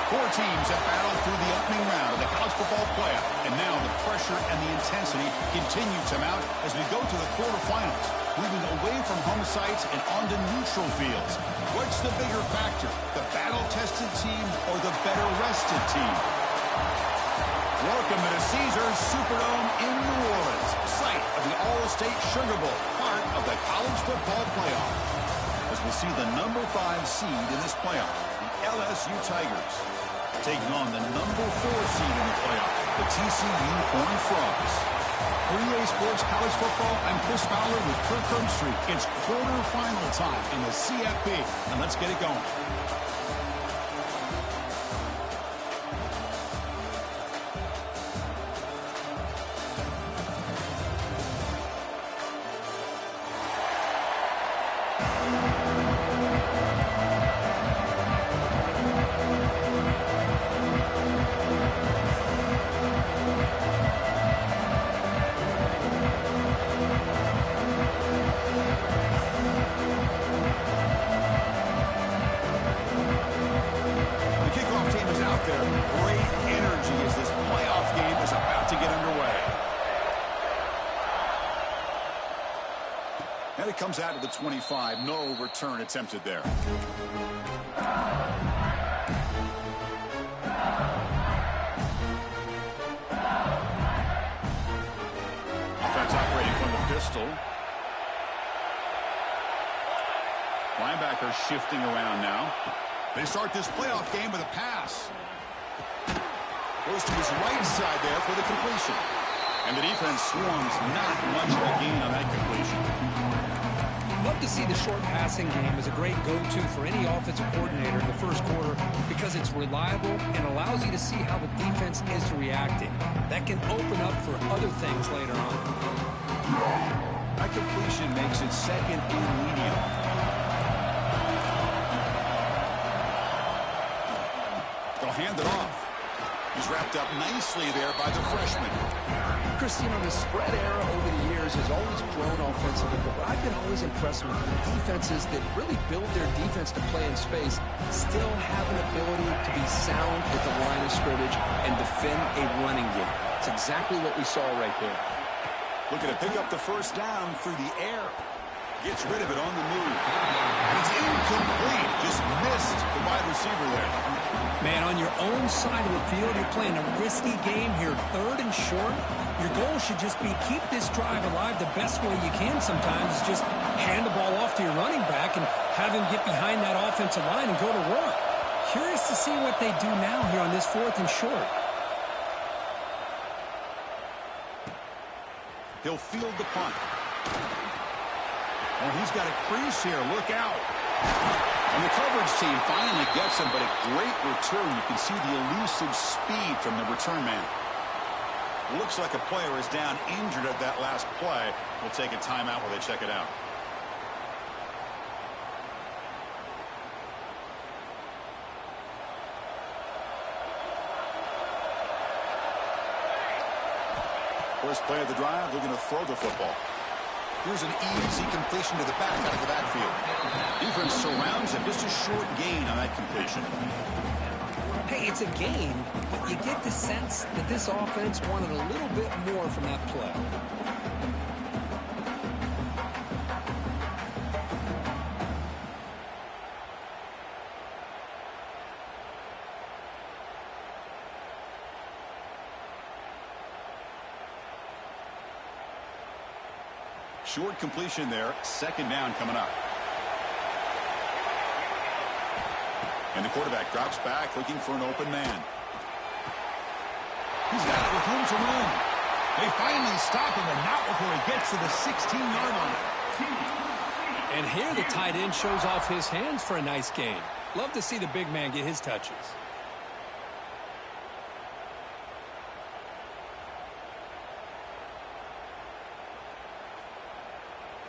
Four teams have battled through the opening round of the college football playoff, and now the pressure and the intensity continue to mount as we go to the quarterfinals, moving away from home sites and onto neutral fields. What's the bigger factor, the battle-tested team or the better-rested team? Welcome to the Caesars Superdome in New Orleans, site of the All-State Sugar Bowl, part of the college football playoff. As we see the number 5 seed in this playoff, the LSU Tigers, taking on the number 4 seed in the playoff, the TCU Horned Frogs. For EA Sports College Football, I'm Chris Fowler with Kirk Herbstreit. It's quarterfinal time in the CFP, and let's get it going. And it comes out of the 25. No return attempted there. Offense operating from the pistol. Linebacker shifting around now. They start this playoff game with a pass. Goes to his right side there for the completion. And the defense swarms not much of a gain on that completion. Love to see the short passing game as a great go-to for any offensive coordinator in the first quarter because it's reliable and allows you to see how the defense is reacting. That can open up for other things later on. That completion makes it second and medium. They'll hand it off. He's wrapped up nicely there by the freshman. Chris, you know, the spread era over the years has always grown offensively, but what I've been always impressed with the defenses that really build their defense to play in space still have an ability to be sound at the line of scrimmage and defend a running game. It's exactly what we saw right there. Looking to pick up the first down through the air. Gets rid of it on the move. It's incomplete. Just missed the wide receiver there. Man, on your own side of the field, you're playing a risky game here, 3rd and short. Your goal should just be keep this drive alive the best way you can sometimes. Just hand the ball off to your running back and have him get behind that offensive line and go to work. Curious to see what they do now here on this 4th and short. He'll field the punt. Oh, he's got a crease here. Look out. And the coverage team finally gets him, but a great return. You can see the elusive speed from the return man. Looks like a player is down injured at that last play. We'll take a timeout while they check it out. First play of the drive, looking to throw the football. Here's an easy completion to the back out of the backfield. Defense surrounds him. Just a short gain on that completion. Hey, it's a gain, but you get the sense that this offense wanted a little bit more from that play. Short completion there. 2nd down coming up. And the quarterback drops back looking for an open man. He's got it with room to run. They finally stop him, and not before he gets to the 16-yard line. And here the tight end shows off his hands for a nice gain. Love to see the big man get his touches.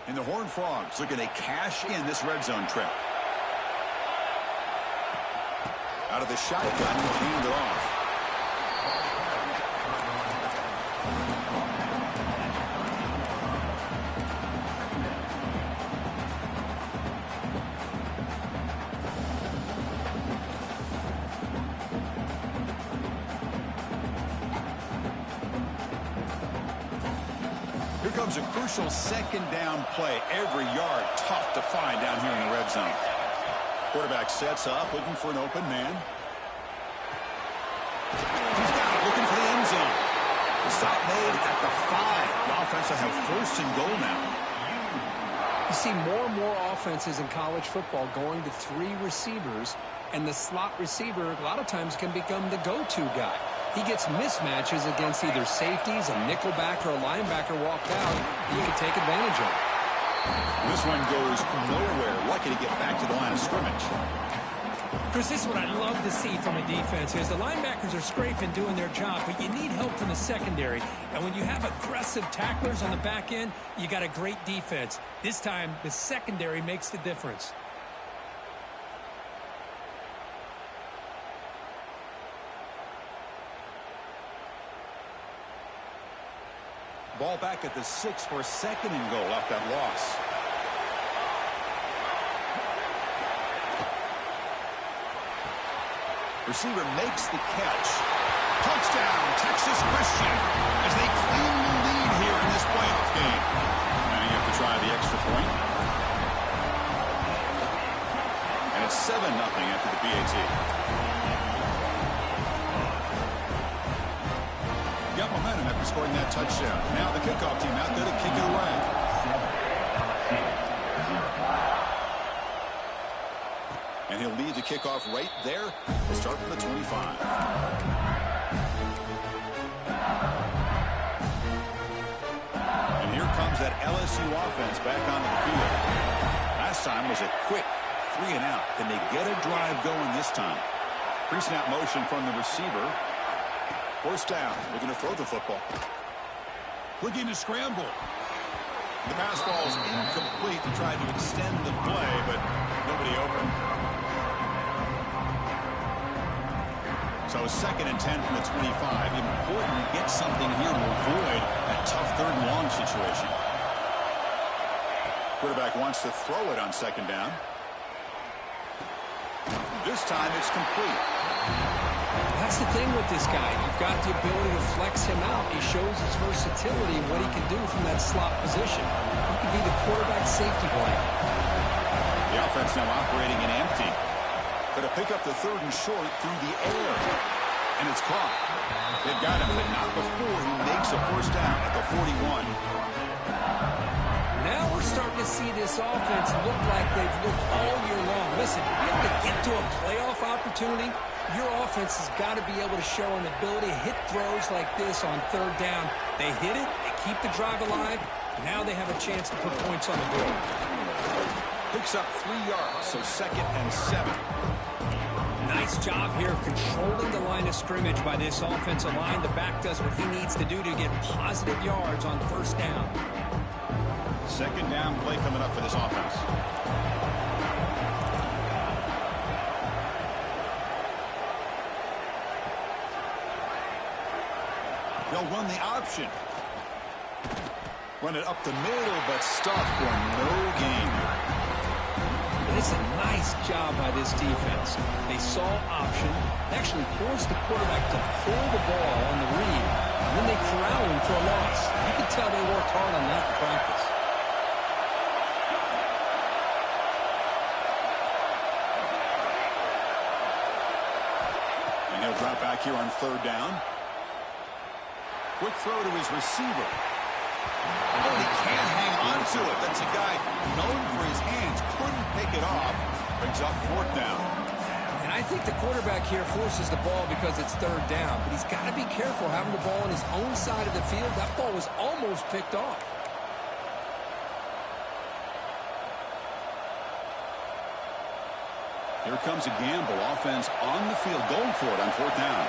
And the Horned Frogs looking to cash in this red zone trip. Out of the shotgun, will hand it off. Here comes a crucial second down play. Every yard tough to find down here in the red zone. Quarterback sets up, looking for an open man. He's got it, looking for the end zone. The stop made at the 5. The offense will have first and goal now. You see more and more offenses in college football going to 3 receivers, and the slot receiver a lot of times can become the go-to guy. He gets mismatches against either safeties, a nickelback, or a linebacker walked out. You can take advantage of it. This one goes nowhere. Lucky to get back to the line of scrimmage. Chris, this is what I love to see from a defense is the linebackers are scraping, doing their job, but you need help from the secondary. And when you have aggressive tacklers on the back end, you got a great defense. This time, the secondary makes the difference. Ball back at the 6 for a second and goal off that loss. Receiver makes the catch. Touchdown, Texas Christian, as they claim the lead here in this playoff game. Now you have to try the extra point. And it's 7-0 after the PAT. Got momentum after scoring that touchdown. Now the kickoff team out there to kick it away. And he'll lead the kickoff right there. We'll start from the 25. And here comes that LSU offense back onto the field. Last time was a quick 3 and out. Can they get a drive going this time? Pre-snap motion from the receiver. First down. They're going to throw the football. Looking to scramble. The pass ball is incomplete to try to extend the play, but nobody open. So 2nd and 10 from the 25. Important to get something here to avoid that tough 3rd and long situation. Quarterback wants to throw it on 2nd down. This time it's complete. That's the thing with this guy. You've got the ability to flex him out. He shows his versatility and what he can do from that slot position. He can be the quarterback safety blanket. The offense now operating in empty. Going to pick up the 3rd and short through the air. And it's caught. They've got him, but not before he makes a first down at the 41. Now we're starting to see this offense look like they've looked all year long. Listen, to be able to get to a playoff opportunity, your offense has got to be able to show an ability to hit throws like this on 3rd down. They hit it, they keep the drive alive. Now they have a chance to put points on the board. Picks up 3 yards, so 2nd and 7. Nice job here of controlling the line of scrimmage by this offensive line. The back does what he needs to do to get positive yards on 1st down. 2nd down play coming up for this offense. They'll run the option. Run it up the middle, but stuffed for no gain. It's a nice job by this defense. They saw option, actually forced the quarterback to pull the ball on the read, and then they corral him for a loss. You can tell they worked hard on that in practice. And he'll drop back here on 3rd down. Quick throw to his receiver. Oh, he can't hang on to it. That's a guy known for his hands. Couldn't pick it off. Brings up 4th down. And I think the quarterback here forces the ball because it's 3rd down. But he's got to be careful having the ball on his own side of the field. That ball was almost picked off. Here comes a gamble. Offense on the field going for it on 4th down.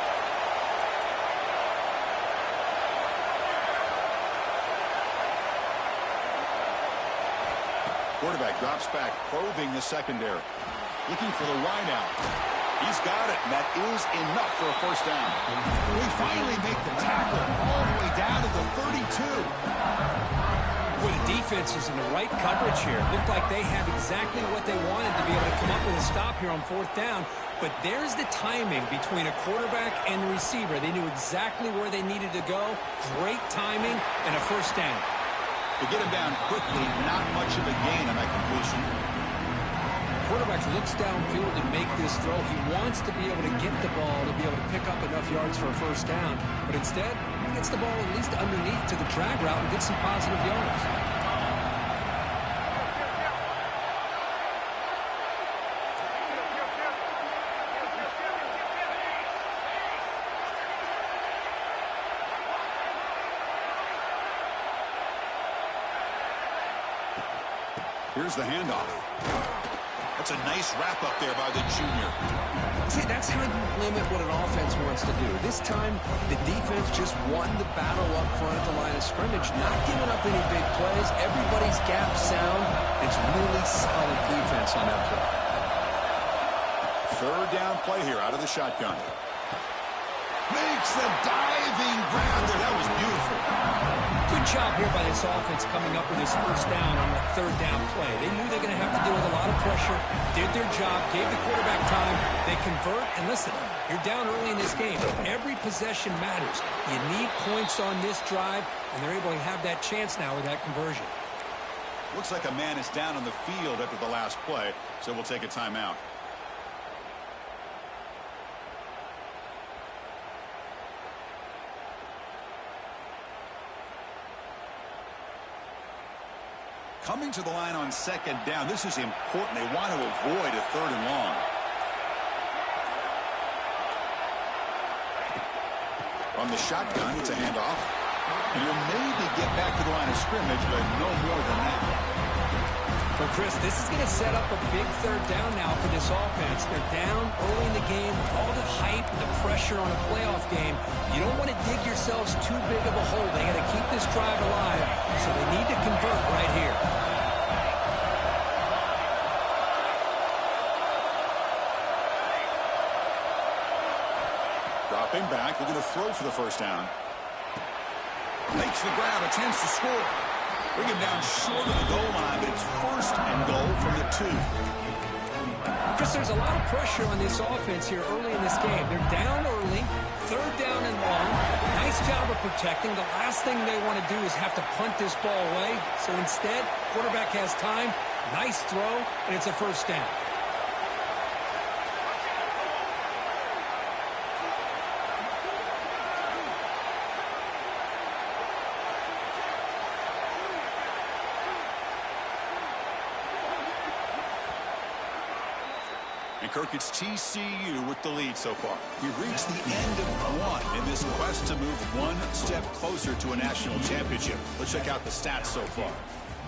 Quarterback drops back, probing the secondary. Looking for the wide out. He's got it, and that is enough for a 1st down. We finally make the tackle all the way down to the 32. Boy, the defense is in the right coverage here. Looked like they have exactly what they wanted to be able to come up with a stop here on 4th down. But there's the timing between a quarterback and the receiver. They knew exactly where they needed to go. Great timing and a 1st down. To get him down quickly, not much of a gain on that completion. Quarterback looks downfield to make this throw. He wants to be able to get the ball to be able to pick up enough yards for a 1st down. But instead, he gets the ball at least underneath to the drag route and gets some positive yards. Here's the handoff. That's a nice wrap up there by the junior. See, that's how you limit what an offense wants to do. This time, the defense just won the battle up front at the line of scrimmage, not giving up any big plays. Everybody's gap sound. It's really solid defense on that play. 3rd down play here out of the shotgun. Makes the diving grab there. That was beautiful. Good job here by this offense coming up with his 1st down on that 3rd down play. They knew they're going to have to deal with a lot of pressure, did their job, gave the quarterback time. They convert, and listen, you're down early in this game. Every possession matters. You need points on this drive, and they're able to have that chance now with that conversion. Looks like a man is down on the field after the last play, so we'll take a timeout. Coming to the line on 2nd down. This is important. They want to avoid a 3rd and long. From the shotgun, it's a handoff. And you'll maybe get back to the line of scrimmage, but no more than that. Well, Chris, this is going to set up a big 3rd down now for this offense. They're down early in the game with all the hype, the pressure on a playoff game. You don't want to dig yourselves too big of a hole. They got to keep this drive alive, so they need to convert right here. Dropping back, looking to throw for the 1st down. Makes the grab, a chance to score. Bring him down short of the goal line, but it's 1st and goal from the 2. Chris, there's a lot of pressure on this offense here early in this game. They're down early, 3rd down and long. Nice job of protecting. The last thing they want to do is have to punt this ball away. So instead, quarterback has time, nice throw, and it's a 1st down. Kirk, it's TCU with the lead so far. We've reached the end of 1 in this quest to move 1 step closer to a national championship. Let's check out the stats so far.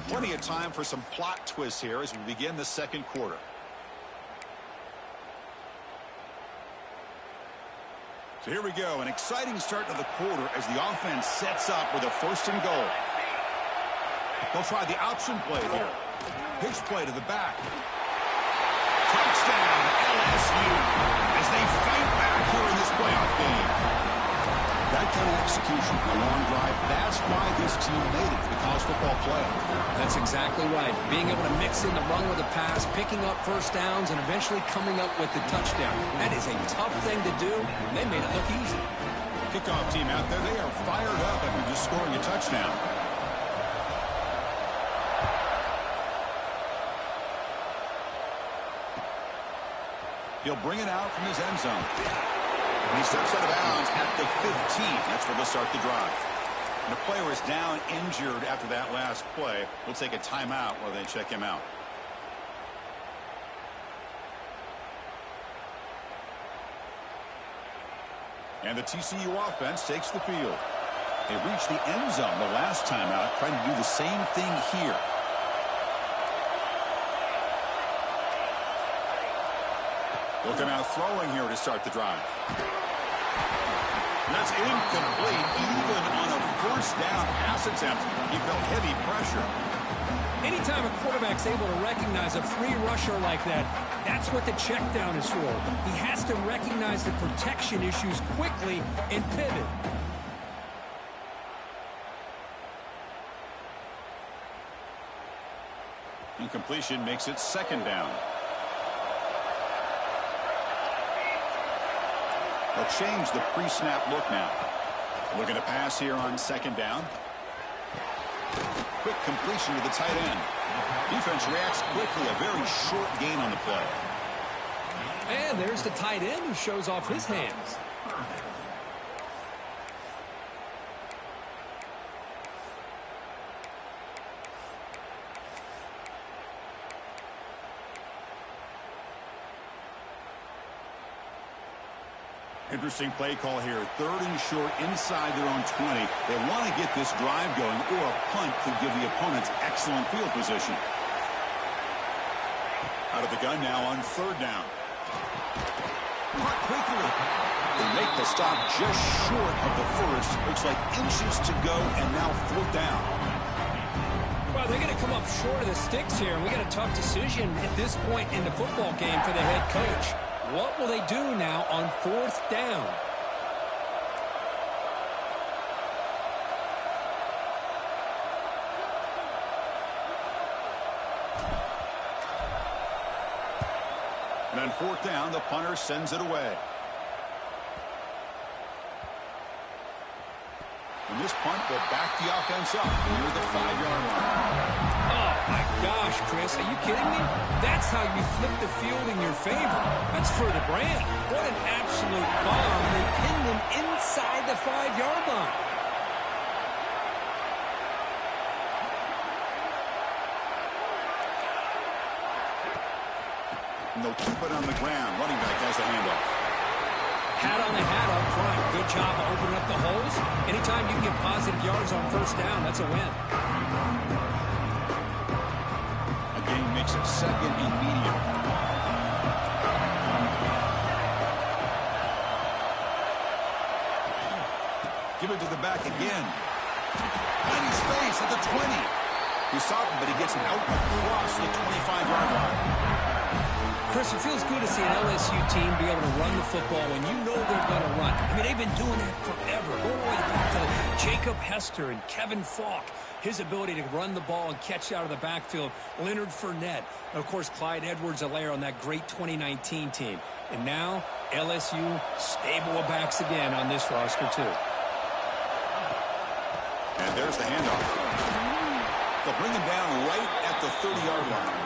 Plenty of time for some plot twists here as we begin the 2nd quarter. So here we go, an exciting start to the quarter as the offense sets up with a 1st and goal. They'll try the option play here. Pitch play to the back. Touchdown, LSU, as they fight back here in this playoff game. That kind of execution, a long drive, that's why this team made it to the college football playoff. That's exactly right. Being able to mix in the run with the pass, picking up 1st downs, and eventually coming up with the touchdown. That is a tough thing to do, and they made it look easy. Kickoff team out there, they are fired up after just scoring a touchdown. He'll bring it out from his end zone. And he steps out of bounds at the 15. That's where they'll start the drive. And the player is down injured after that last play. We'll take a timeout while they check him out. And the TCU offense takes the field. They reached the end zone the last time out, trying to do the same thing here. Looking out throwing here to start the drive. That's incomplete. Even on a first down pass attempt, he felt heavy pressure. Anytime a quarterback's able to recognize a free rusher like that, that's what the check down is for. He has to recognize the protection issues quickly and pivot. Incompletion makes it second down. They'll change the pre-snap look now. Looking to pass here on second down. Quick completion to the tight end. Defense reacts quickly. A very short gain on the play. And there's the tight end who shows off his hands. Interesting play call here. Third and short inside their own 20. They want to get this drive going, or a punt could give the opponents excellent field position. Out of the gun now on third down. Punt quickly. They make the stop just short of the first. Looks like inches to go, and now fourth down. Well, they're going to come up short of the sticks here, and we got a tough decision at this point in the football game for the head coach. What will they do now on fourth down? And on fourth down, the punter sends it away. And this punt will back the offense up near the 5-yard line. Oh, my gosh, Chris. Are you kidding me? That's how you flip the field in your favor. That's for the brand. What an absolute bomb. They pinned him inside the 5-yard line. And they'll keep it on the ground. Running back has the handoff. Hat on the hat up front. Good job of opening up the holes. Anytime you get positive yards on first down, that's a win. A gain makes it second and medium. Give it to the back again. Tiny space at the 20. He stopped him, but he gets him out across the 25-yard line. Chris, it feels good to see an LSU team be able to run the football when you know they're going to run. I mean, they've been doing that forever. Going all the way back to Jacob Hester and Kevin Falk. His ability to run the ball and catch out of the backfield. Leonard Fournette. And, of course, Clyde Edwards-Helaire on that great 2019 team. And now, LSU stable of backs again on this roster, too. And there's the handoff. They'll bring him down right at the 30-yard line.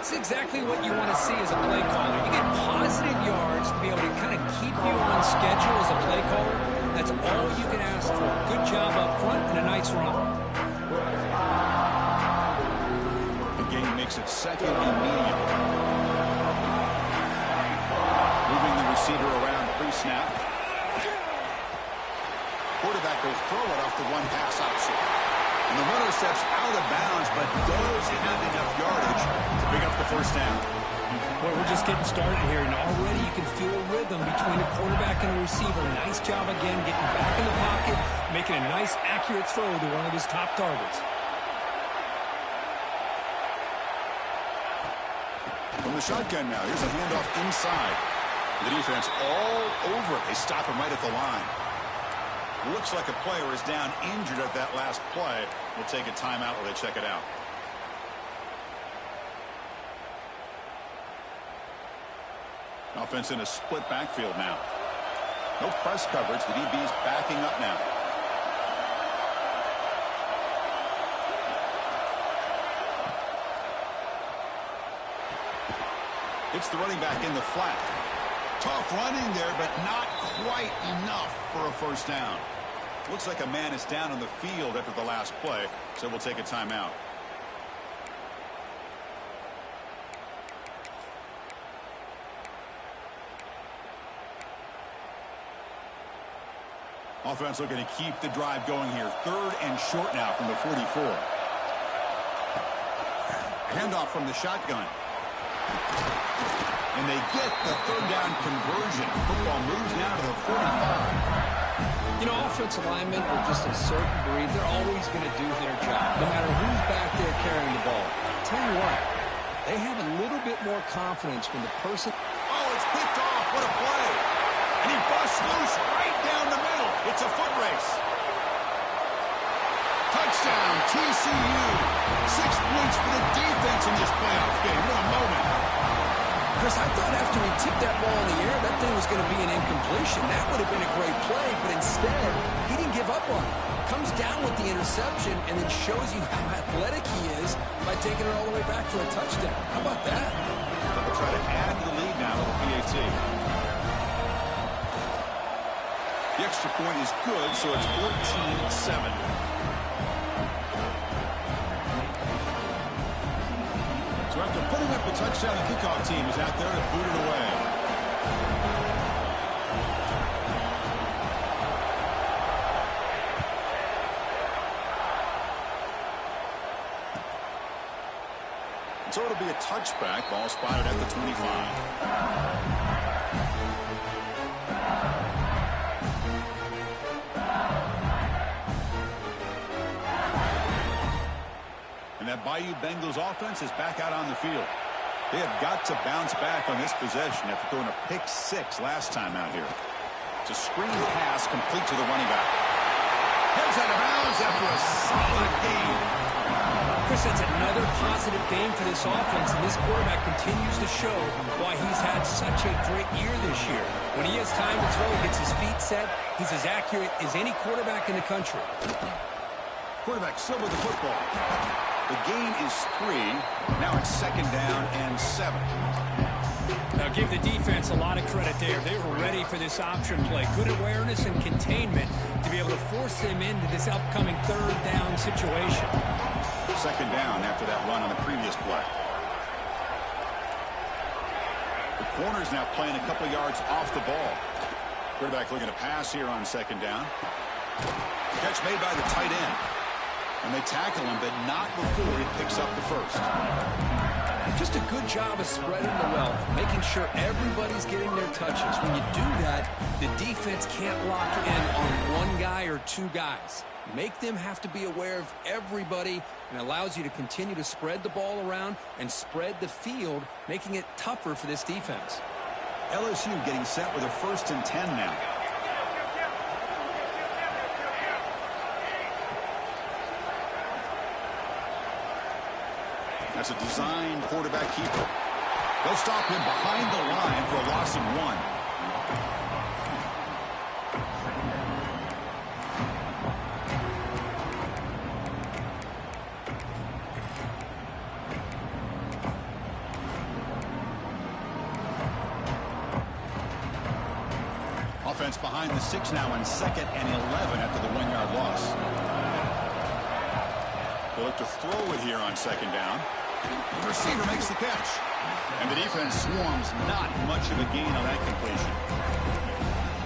That's exactly what you want to see as a play caller. You get positive yards to be able to kind of keep you on schedule as a play caller. That's all you can ask for. Good job up front and a nice run. The game makes it second and medium. Moving the receiver around pre-snap. Quarterback will throw it off the one-pass option. And the runner steps out of bounds, but does have enough yardage to pick up the first down. Boy, we're just getting started here, and already you can feel a rhythm between the quarterback and the receiver. Nice job again getting back in the pocket, making a nice, accurate throw to one of his top targets. From the shotgun now, here's a handoff inside. The defense all over it. They stop him right at the line. Looks like a player is down injured at that last play. We'll take a timeout while they check it out. Offense in a split backfield now. No press coverage. The DB's backing up now. It's the running back in the flat. Tough running there, but not quite enough for a first down. Looks like a man is down on the field after the last play, so we'll take a timeout. Offense looking to keep the drive going here. Third and short now from the 44. Handoff from the shotgun. And they get the third down conversion. Football moves now to the 45. You know, offensive linemen are just a certain breed. They're always going to do their job, no matter who's back there carrying the ball. I'll tell you what, they have a little bit more confidence when the person... Oh, it's picked off. What a play. And he busts loose right down the middle. It's a foot race. Touchdown, TCU. 6 points for the defense in this playoff game. What a moment. Chris, I thought after he tipped that ball in the air, that thing was going to be an incompletion. That would have been a great play, but instead, he didn't give up on it. Comes down with the interception and then shows you how athletic he is by taking it all the way back for a touchdown. How about that? They'll try to add to the lead now with the PAT. The extra point is good, so it's 14-7. So after putting up a touchdown, the kickoff team is out there to boot it away. So it'll be a touchback. Ball spotted at the 25. And that Bayou Bengals offense is back out on the field. They have got to bounce back on this possession after throwing a pick-6 last time out here. It's a screen pass complete to the running back. Heads out of bounds after a solid game. Chris, that's another positive game for this offense, and this quarterback continues to show why he's had such a great year this year. When he has time to throw, he gets his feet set. He's as accurate as any quarterback in the country. Quarterback still with the football. The gain is 3. Now it's 2nd down and 7. Now give the defense a lot of credit there. They were ready for this option play. Good awareness and containment to be able to force them into this upcoming 3rd down situation. 2nd down after that run on the previous play. The corner's now playing a couple yards off the ball. Quarterback looking to pass here on 2nd down. Catch made by the tight end. And they tackle him, but not before he picks up the first. Just a good job of spreading the wealth, making sure everybody's getting their touches. When you do that, the defense can't lock in on one guy or 2 guys. Make them have to be aware of everybody, and allows you to continue to spread the ball around and spread the field, making it tougher for this defense. LSU getting set with a 1st and 10 now. That's a designed quarterback keeper. They'll stop him behind the line for a loss of 1. Offense behind the 6 now on 2nd and 11 after the 1-yard loss. They'll look to throw it here on 2nd down. The receiver makes the catch. And the defense swarms, not much of a gain on that completion.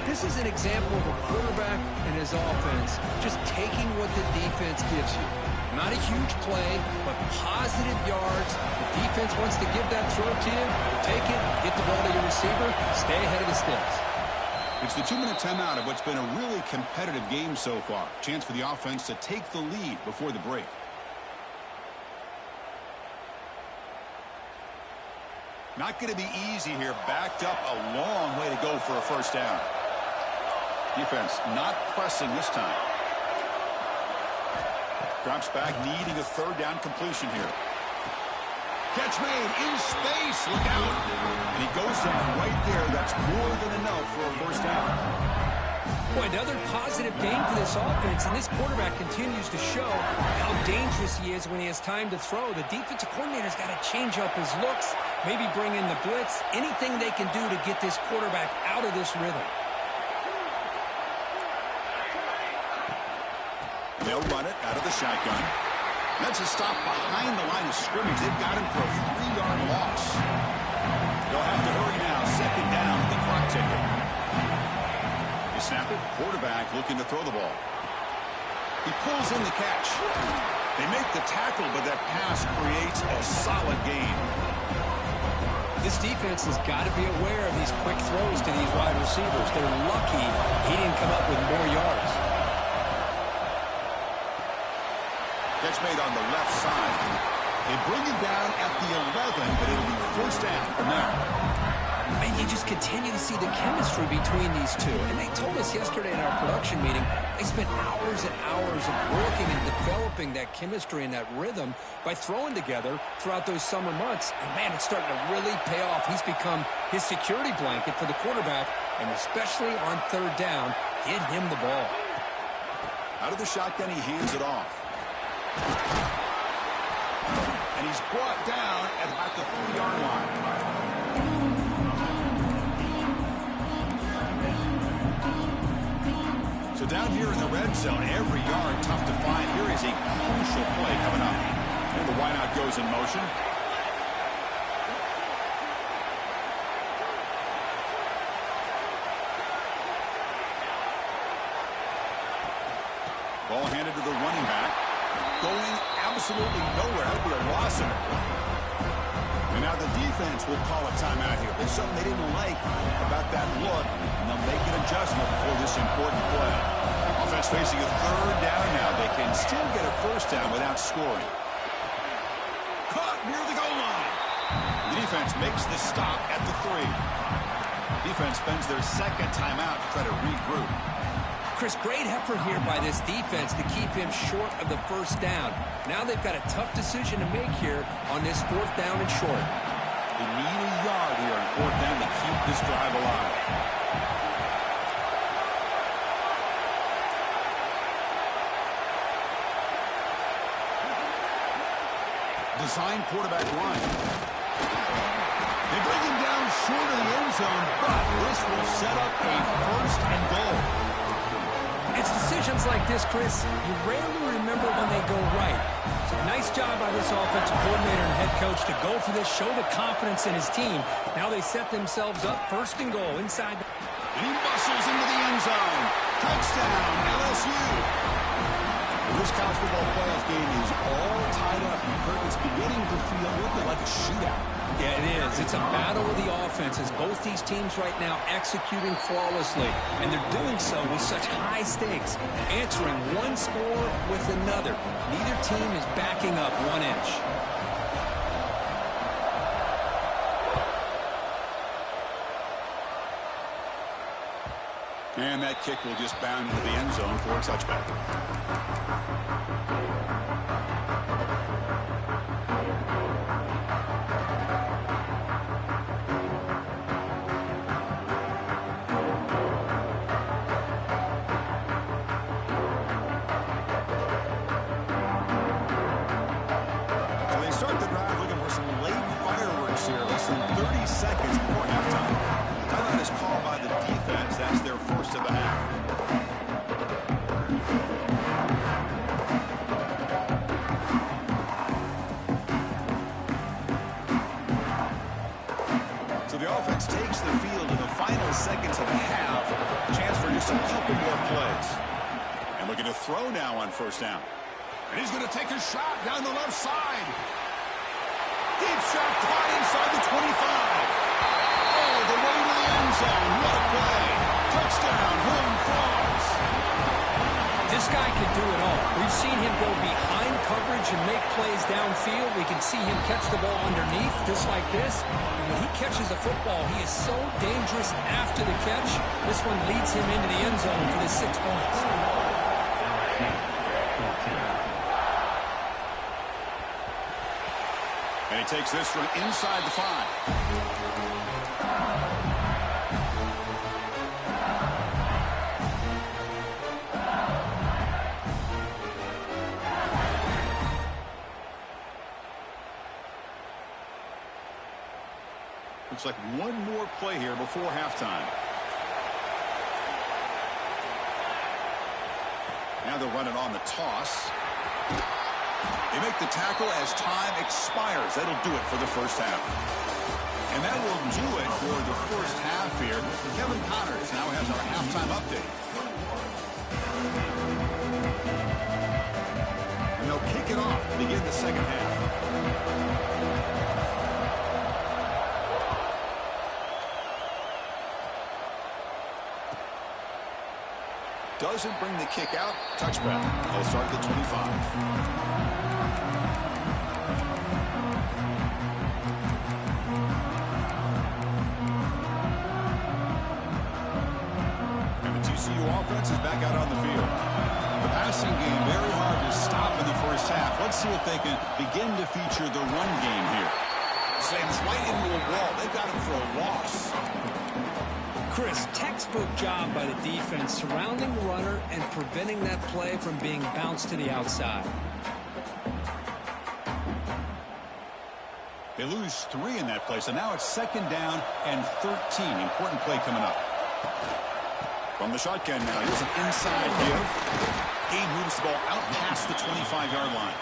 This is an example of a quarterback and his offense just taking what the defense gives you. Not a huge play, but positive yards. The defense wants to give that throw to you. Take it, get the ball to your receiver, stay ahead of the sticks. It's the 2-minute timeout of what's been a really competitive game so far. Chance for the offense to take the lead before the break. Not going to be easy here. Backed up a long way to go for a 1st down. Defense not pressing this time. Drops back, needing a 3rd down completion here. Catch made in space. Look out. And he goes down right there. That's more than enough for a 1st down. Boy, another positive game for this offense, and this quarterback continues to show how dangerous he is when he has time to throw. The defensive coordinator's got to change up his looks, maybe bring in the blitz, anything they can do to get this quarterback out of this rhythm. They'll run it out of the shotgun. That's a stop behind the line of scrimmage. They've got him for a 3-yard loss. They'll have to hurry now. 2nd down, the clock ticking. They snap it. Quarterback looking to throw the ball. He pulls in the catch. They make the tackle, but that pass creates a solid gain. This defense has got to be aware of these quick throws to these wide receivers. They're lucky he didn't come up with more yards. Catch made on the left side. They bring it down at the 11, but it'll be first down from there. And you just continue to see the chemistry between these two. And they told us yesterday in our production meeting, they spent hours and hours of working and developing that chemistry and that rhythm by throwing together throughout those summer months. And, man, it's starting to really pay off. He's become his security blanket for the quarterback, and especially on third down, get him the ball. Out of the shotgun, he hands it off. And he's brought down at about the 3-yard line. So down here in the red zone, every yard tough to find. Here is a crucial play coming up. And the wideout goes in motion. Ball handed to the running back. Going absolutely nowhere. That'll be a loss in it. And now the defense will call a timeout here. There's something they didn't like about that look, and they'll make an adjustment for this important play. Offense facing a third down now. They can still get a first down without scoring. Caught near the goal line. The defense makes the stop at the 3. Defense spends their second timeout to try to regroup. Chris, great effort here by this defense to keep him short of the first down. Now they've got a tough decision to make here on this 4th down and short. They need a yard here on 4th down to keep this drive alive. Design quarterback line. They bring him down short of the end zone, but this will set up a 1st and goal. It's decisions like this, Chris, you rarely remember when they go right. So nice job by this offensive coordinator and head coach to go for this, show the confidence in his team. Now they set themselves up 1st and goal inside. And he muscles into the end zone. Touchdown, LSU. This college football playoff game is all tied up. It's beginning to feel a little bit like a shootout. Yeah, it is. It's a battle of the offenses. Both these teams right now executing flawlessly, and they're doing so with such high stakes, answering one score with another. Neither team is backing up 1 inch. And that kick will just bound into the end zone for a touchback. Seconds before halftime. Timeout is called by the defense. That's their first of the half. So the offense takes the field in the final seconds of the half. Chance for just a couple more plays. And looking to throw now on 1st down. And he's going to take a shot down the left side. Deep shot caught inside the 25. All the way to the end zone. What a play. Touchdown, Horned Frogs. This guy can do it all. We've seen him go behind coverage and make plays downfield. We can see him catch the ball underneath, just like this. And when he catches a football, he is so dangerous after the catch. This one leads him into the end zone for the 6 points. And he takes this from inside the 5. Looks like one more play here before halftime. Now they'll run it on the toss. They make the tackle as time expires. That'll do it for the first half. And that will do it for the first half here. Kevin Connors now has our halftime update. And they'll kick it off to begin the second half. doesn't bring the kick out. Touchback. They'll start at the 25. TCU offense is back out on the field. The passing game very hard to stop in the first half. Let's see if they can begin to feature the run game here. Sam's right into a wall. They've got him for a loss. Chris, textbook job by the defense surrounding the runner and preventing that play from being bounced to the outside. They lose 3 in that play, so now it's 2nd down and 13. Important play coming up. From the shotgun now, here's an inside give. He moves the ball out past the 25-yard line.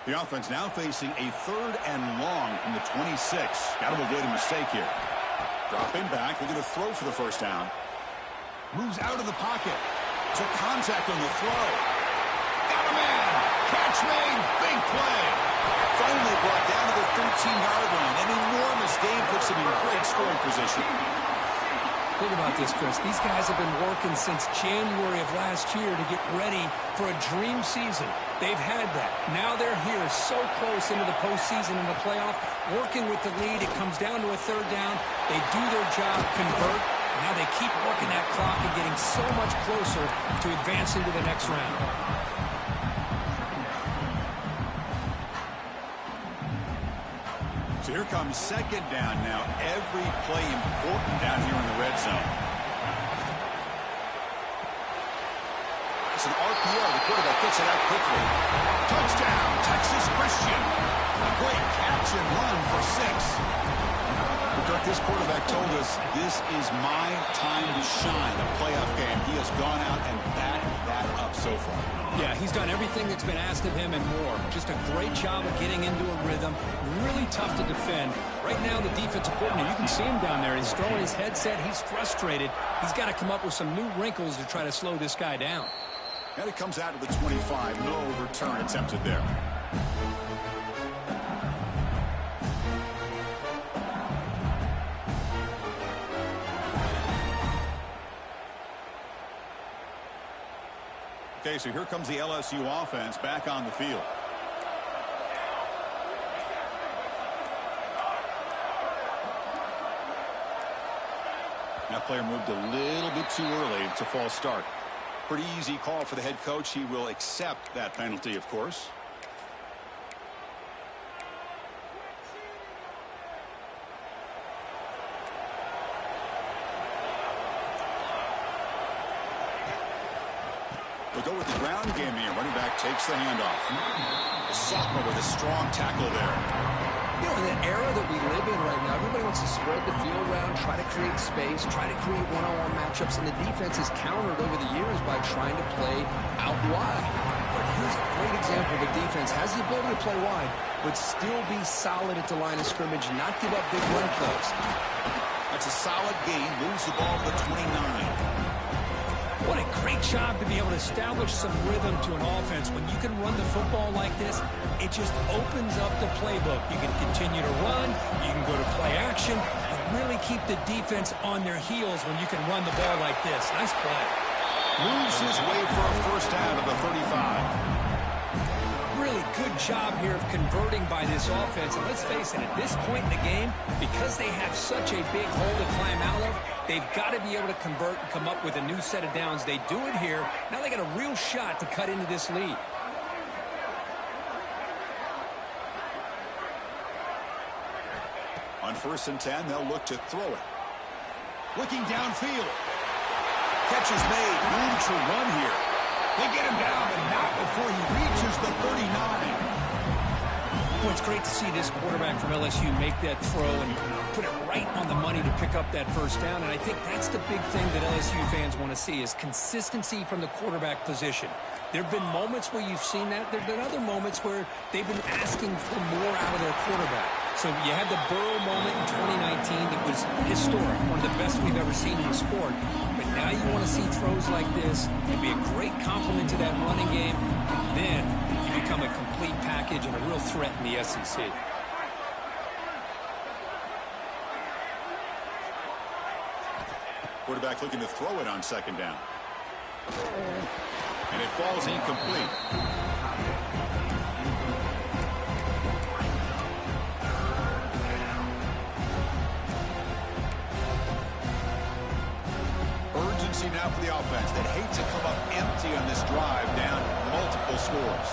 The offense now facing a 3rd and long from the 26. Got to avoid a mistake here. Dropping back, they're going to throw for the first down. Moves out of the pocket. Took contact on the throw. Got a man. Catch made. Big play. Finally brought down to the 13-yard line. An enormous gain puts him in great scoring position. Think about this, Chris. These guys have been working since January of last year to get ready for a dream season. They've had that. Now they're here so close into the postseason and the playoff, working with the lead. It comes down to a 3rd down. They do their job, convert. Now they keep working that clock and getting so much closer to advance into the next round. So here comes 2nd down now. Every play important down here in the red zone. It's an RPO. The quarterback gets it out quickly. Touchdown, Texas Christian. A great catch and run for 6. Kirk, this quarterback told us this is my time to shine, a playoff game. He has gone out and backed that up so far. Yeah, he's done everything that's been asked of him and more. Just a great job of getting into a rhythm. Really tough to defend. Right now, the defensive coordinator, you can see him down there. He's throwing his headset. He's frustrated. He's got to come up with some new wrinkles to try to slow this guy down. And it comes out of the 25. No return attempted there. Okay, so here comes the LSU offense back on the field. That player moved a little bit too early. It's a false start. Pretty easy call for the head coach. He will accept that penalty, of course. We'll go with the ground game here. Running back takes the handoff. The sophomore with a strong tackle there. You know, in the era that we live in right now, everybody wants to spread the field around, try to create space, try to create one-on-one matchups, and the defense has countered over the years by trying to play out wide. But here's a great example. The defense has the ability to play wide, but still be solid at the line of scrimmage, not give up big run plays. That's a solid gain. Moves the ball to the 29. What a great job to be able to establish some rhythm to an offense. When you can run the football like this, it just opens up the playbook. You can continue to run. You can go to play action. And really keep the defense on their heels when you can run the ball like this. Nice play. Moves his way for a first down at the 35. Really good job here of converting by this offense. And let's face it, at this point in the game, because they have such a big hole to climb out of, they've got to be able to convert and come up with a new set of downs. They do it here. Now they got a real shot to cut into this lead. On 1st and 10, they'll look to throw it. Looking downfield. Catch is made. Room to run here. They get him down, and not before he reaches the 39. Well, it's great to see this quarterback from LSU make that throw and put it right on the money to pick up that first down. And I think that's the big thing that LSU fans want to see is consistency from the quarterback position. There have been moments where you've seen that. There have been other moments where they've been asking for more out of their quarterback. So you had the Burrow moment in 2019 that was historic, one of the best we've ever seen in the sport. But now you want to see throws like this. It'd be a great complement to that running game. And then you become a complete package and a real threat in the SEC. Quarterback looking to throw it on second down. And it falls incomplete. Urgency now for the offense that hates to come up empty on this drive, down multiple scores.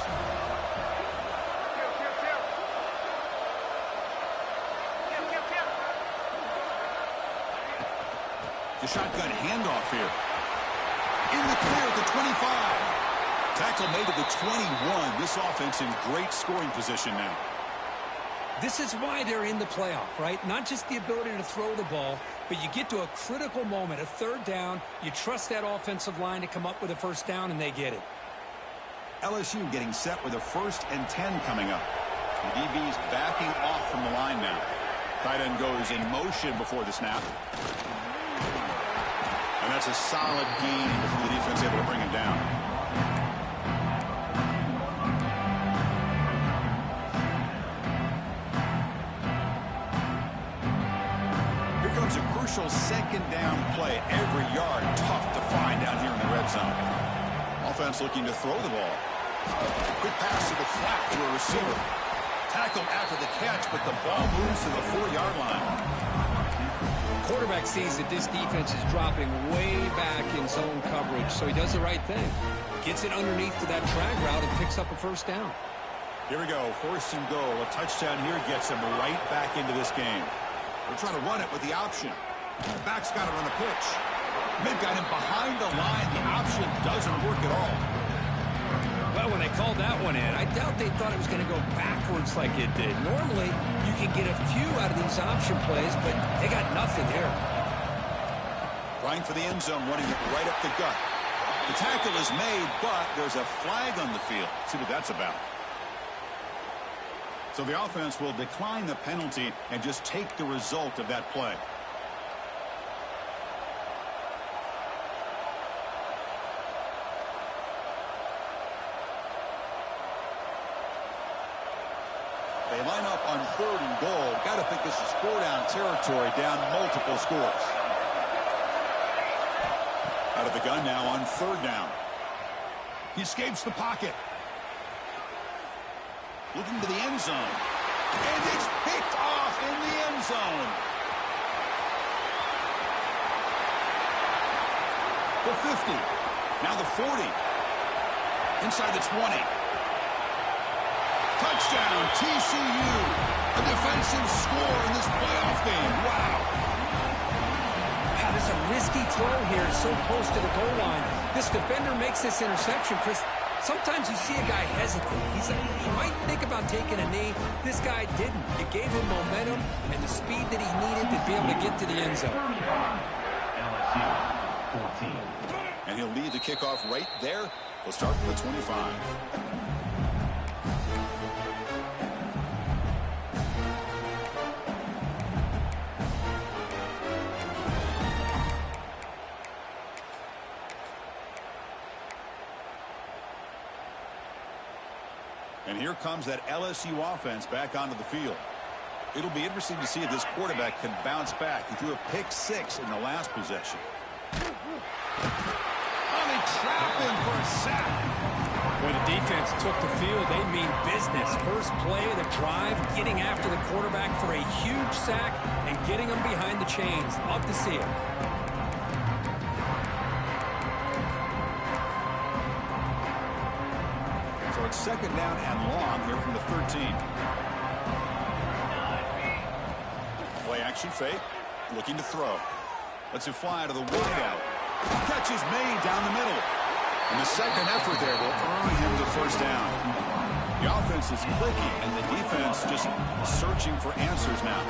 The shotgun handoff here. In the clear at the 25. Tackle made at the 21. This offense in great scoring position now. This is why they're in the playoff, right? Not just the ability to throw the ball, but you get to a critical moment, a third down. You trust that offensive line to come up with a first down, and they get it. LSU getting set with a 1st and 10 coming up. The DB's backing off from the line now. Tight end goes in motion before the snap. And that's a solid gain before the defense able to bring him down. Here comes a crucial second down play. Every yard tough to find down here in the red zone. Offense looking to throw the ball. Quick pass to the flat to a receiver. Tackled after the catch, but the ball moves to the 4-yard line. Quarterback sees that this defense is dropping way back in zone coverage, so he does the right thing. Gets it underneath to that drag route and picks up a first down. Here we go, 1st and goal. A touchdown here gets him right back into this game. They're trying to run it with the option. The back's got to run a pitch. They've got him behind the line. The option doesn't work at all. Well, when they called that one in, I doubt they thought it was going to go backwards like it did. Normally, you can get a few out of these option plays, but they got nothing here. Trying for the end zone, running it right up the gut. The tackle is made, but there's a flag on the field. See what that's about. So the offense will decline the penalty and just take the result of that play. They line up on 3rd and goal. Got to think this is 4-down territory, down multiple scores. Out of the gun now on 3rd down. He escapes the pocket. Looking to the end zone. And it's picked off in the end zone. The 50. Now the 40. Inside the 20. Touchdown, TCU. A defensive score in this playoff game. Wow. Wow, this is a risky throw here, so close to the goal line. This defender makes this interception, Chris. Sometimes you see a guy hesitate. He might think about taking a knee. This guy didn't. It gave him momentum and the speed that he needed to be able to get to the end zone. And he'll lead the kickoff right there. We'll start from the 25. And here comes that LSU offense back onto the field. It'll be interesting to see if this quarterback can bounce back. He threw a pick-6 in the last possession. Oh, they trap him for a sack. When the defense took the field, they mean business. First play of the drive, getting after the quarterback for a huge sack and getting him behind the chains. Love to see it. So it's 2nd down and long here from the 13. Play action fake. Looking to throw. Lets it fly to the wideout. Catch is made down the middle. And the second effort there will earn him the first down. The offense is clicking, and the defense just searching for answers now.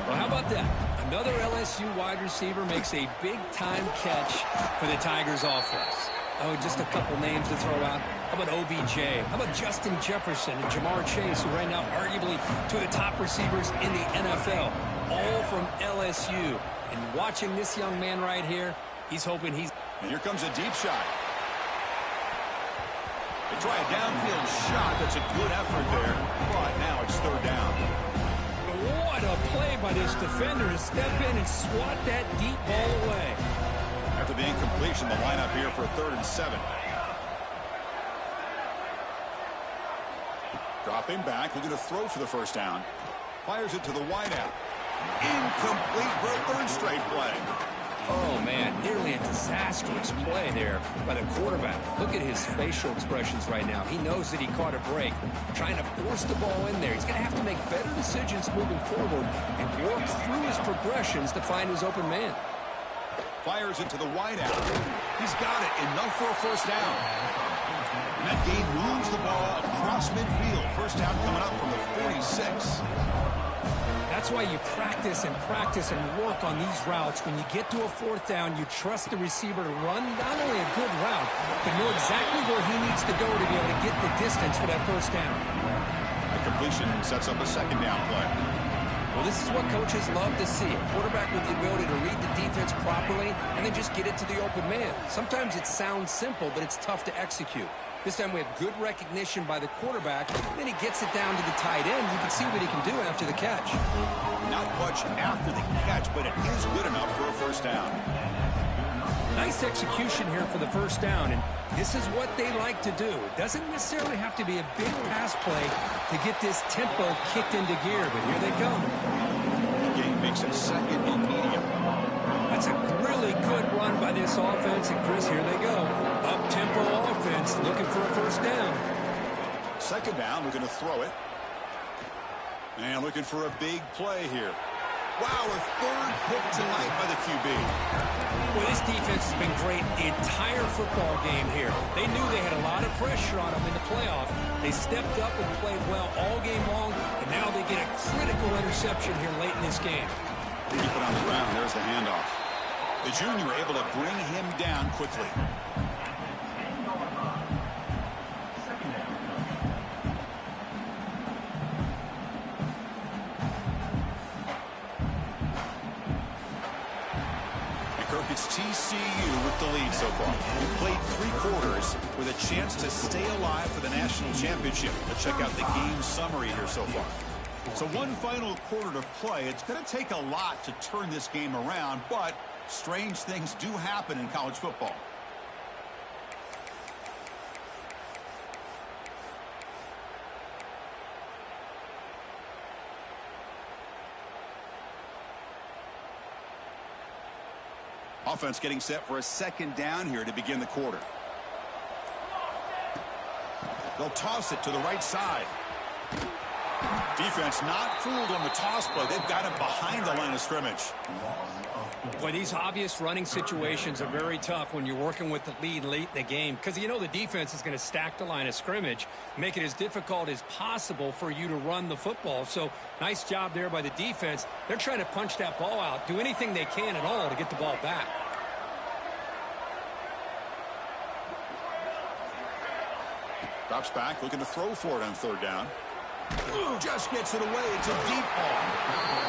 Well, how about that? Another LSU wide receiver makes a big-time catch for the Tigers offense. Oh, just a couple names to throw out. How about OBJ? How about Justin Jefferson and Jamar Chase, who right now arguably two of the top receivers in the NFL, all from LSU. And watching this young man right here, He's hoping he's... And here comes a deep shot. They try a downfield shot. That's a good effort there. But now it's third down. What a play by this defender to step in and swat that deep ball away. After the incompletion, the lineup here for 3rd and 7. Dropping back, looking to throw for the first down. Fires it to the wideout. Incomplete for a 3rd straight play. Oh, man, nearly a disastrous play there by the quarterback. Look at his facial expressions right now. He knows that he caught a break, trying to force the ball in there. He's going to have to make better decisions moving forward and work through his progressions to find his open man. Fires it to the wideout. He's got it. Enough for a first down. And that game moves the ball across midfield. First down coming up from the 46. That's why you practice and work on these routes. When you get to a 4th down, you trust the receiver to run not only a good route, but know exactly where he needs to go to be able to get the distance for that first down. The completion sets up a 2nd down play. Well, this is what coaches love to see. A quarterback with the ability to read the defense properly and then just get it to the open man. Sometimes it sounds simple, but it's tough to execute. This time we have good recognition by the quarterback. Then he gets it down to the tight end. You can see what he can do after the catch. Not much after the catch, but it is good enough for a first down. Nice execution here for the first down, and this is what they like to do. It doesn't necessarily have to be a big pass play to get this tempo kicked into gear, but here they come. The game makes it 2nd and medium. That's a really good run by this offense, and Chris, here they go. Up-tempo offense looking for a first down. 2nd down, we're going to throw it. And looking for a big play here. Wow, a 3rd pick tonight by the QB. Well, this defense has been great the entire football game here. They knew they had a lot of pressure on them in the playoff. They stepped up and played well all game long, and now they get a critical interception here late in this game. Keep it on the ground. There's the handoff. The junior able to bring him down quickly. It's TCU with the lead so far. We played 3 quarters with a chance to stay alive for the national championship. Let's check out the game summary here so far. So one final quarter to play. It's going to take a lot to turn this game around, but strange things do happen in college football. Offense getting set for a 2nd down here to begin the quarter. They'll toss it to the right side. Defense not fooled on the toss play. They've got him behind the line of scrimmage. Boy, these obvious running situations are very tough when you're working with the lead late in the game, because you know the defense is going to stack the line of scrimmage, make it as difficult as possible for you to run the football. So nice job there by the defense. They're trying to punch that ball out, do anything they can at all to get the ball back. Drops back, looking to throw for it on 3rd down. Just gets it away. It's a deep ball.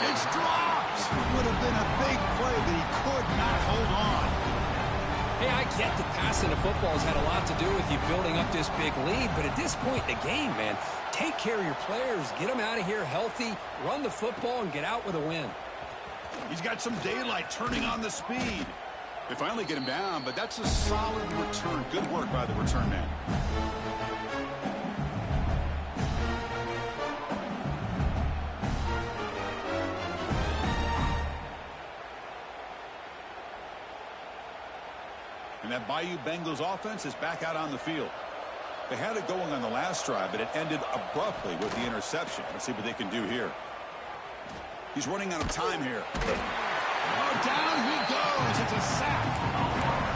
It's dropped. Would have been a big play, but he could not hold on. Hey, I get that passing the football has had a lot to do with you building up this big lead, but at this point in the game, man, take care of your players, get them out of here healthy, run the football, and get out with a win. He's got some daylight turning on the speed. They finally get him down, but that's a solid return. Good work by the return man. And that Bayou Bengals offense is back out on the field. They had it going on the last drive, but it ended abruptly with the interception. Let's see what they can do here. He's running out of time here. Oh, down he goes. It's a sack.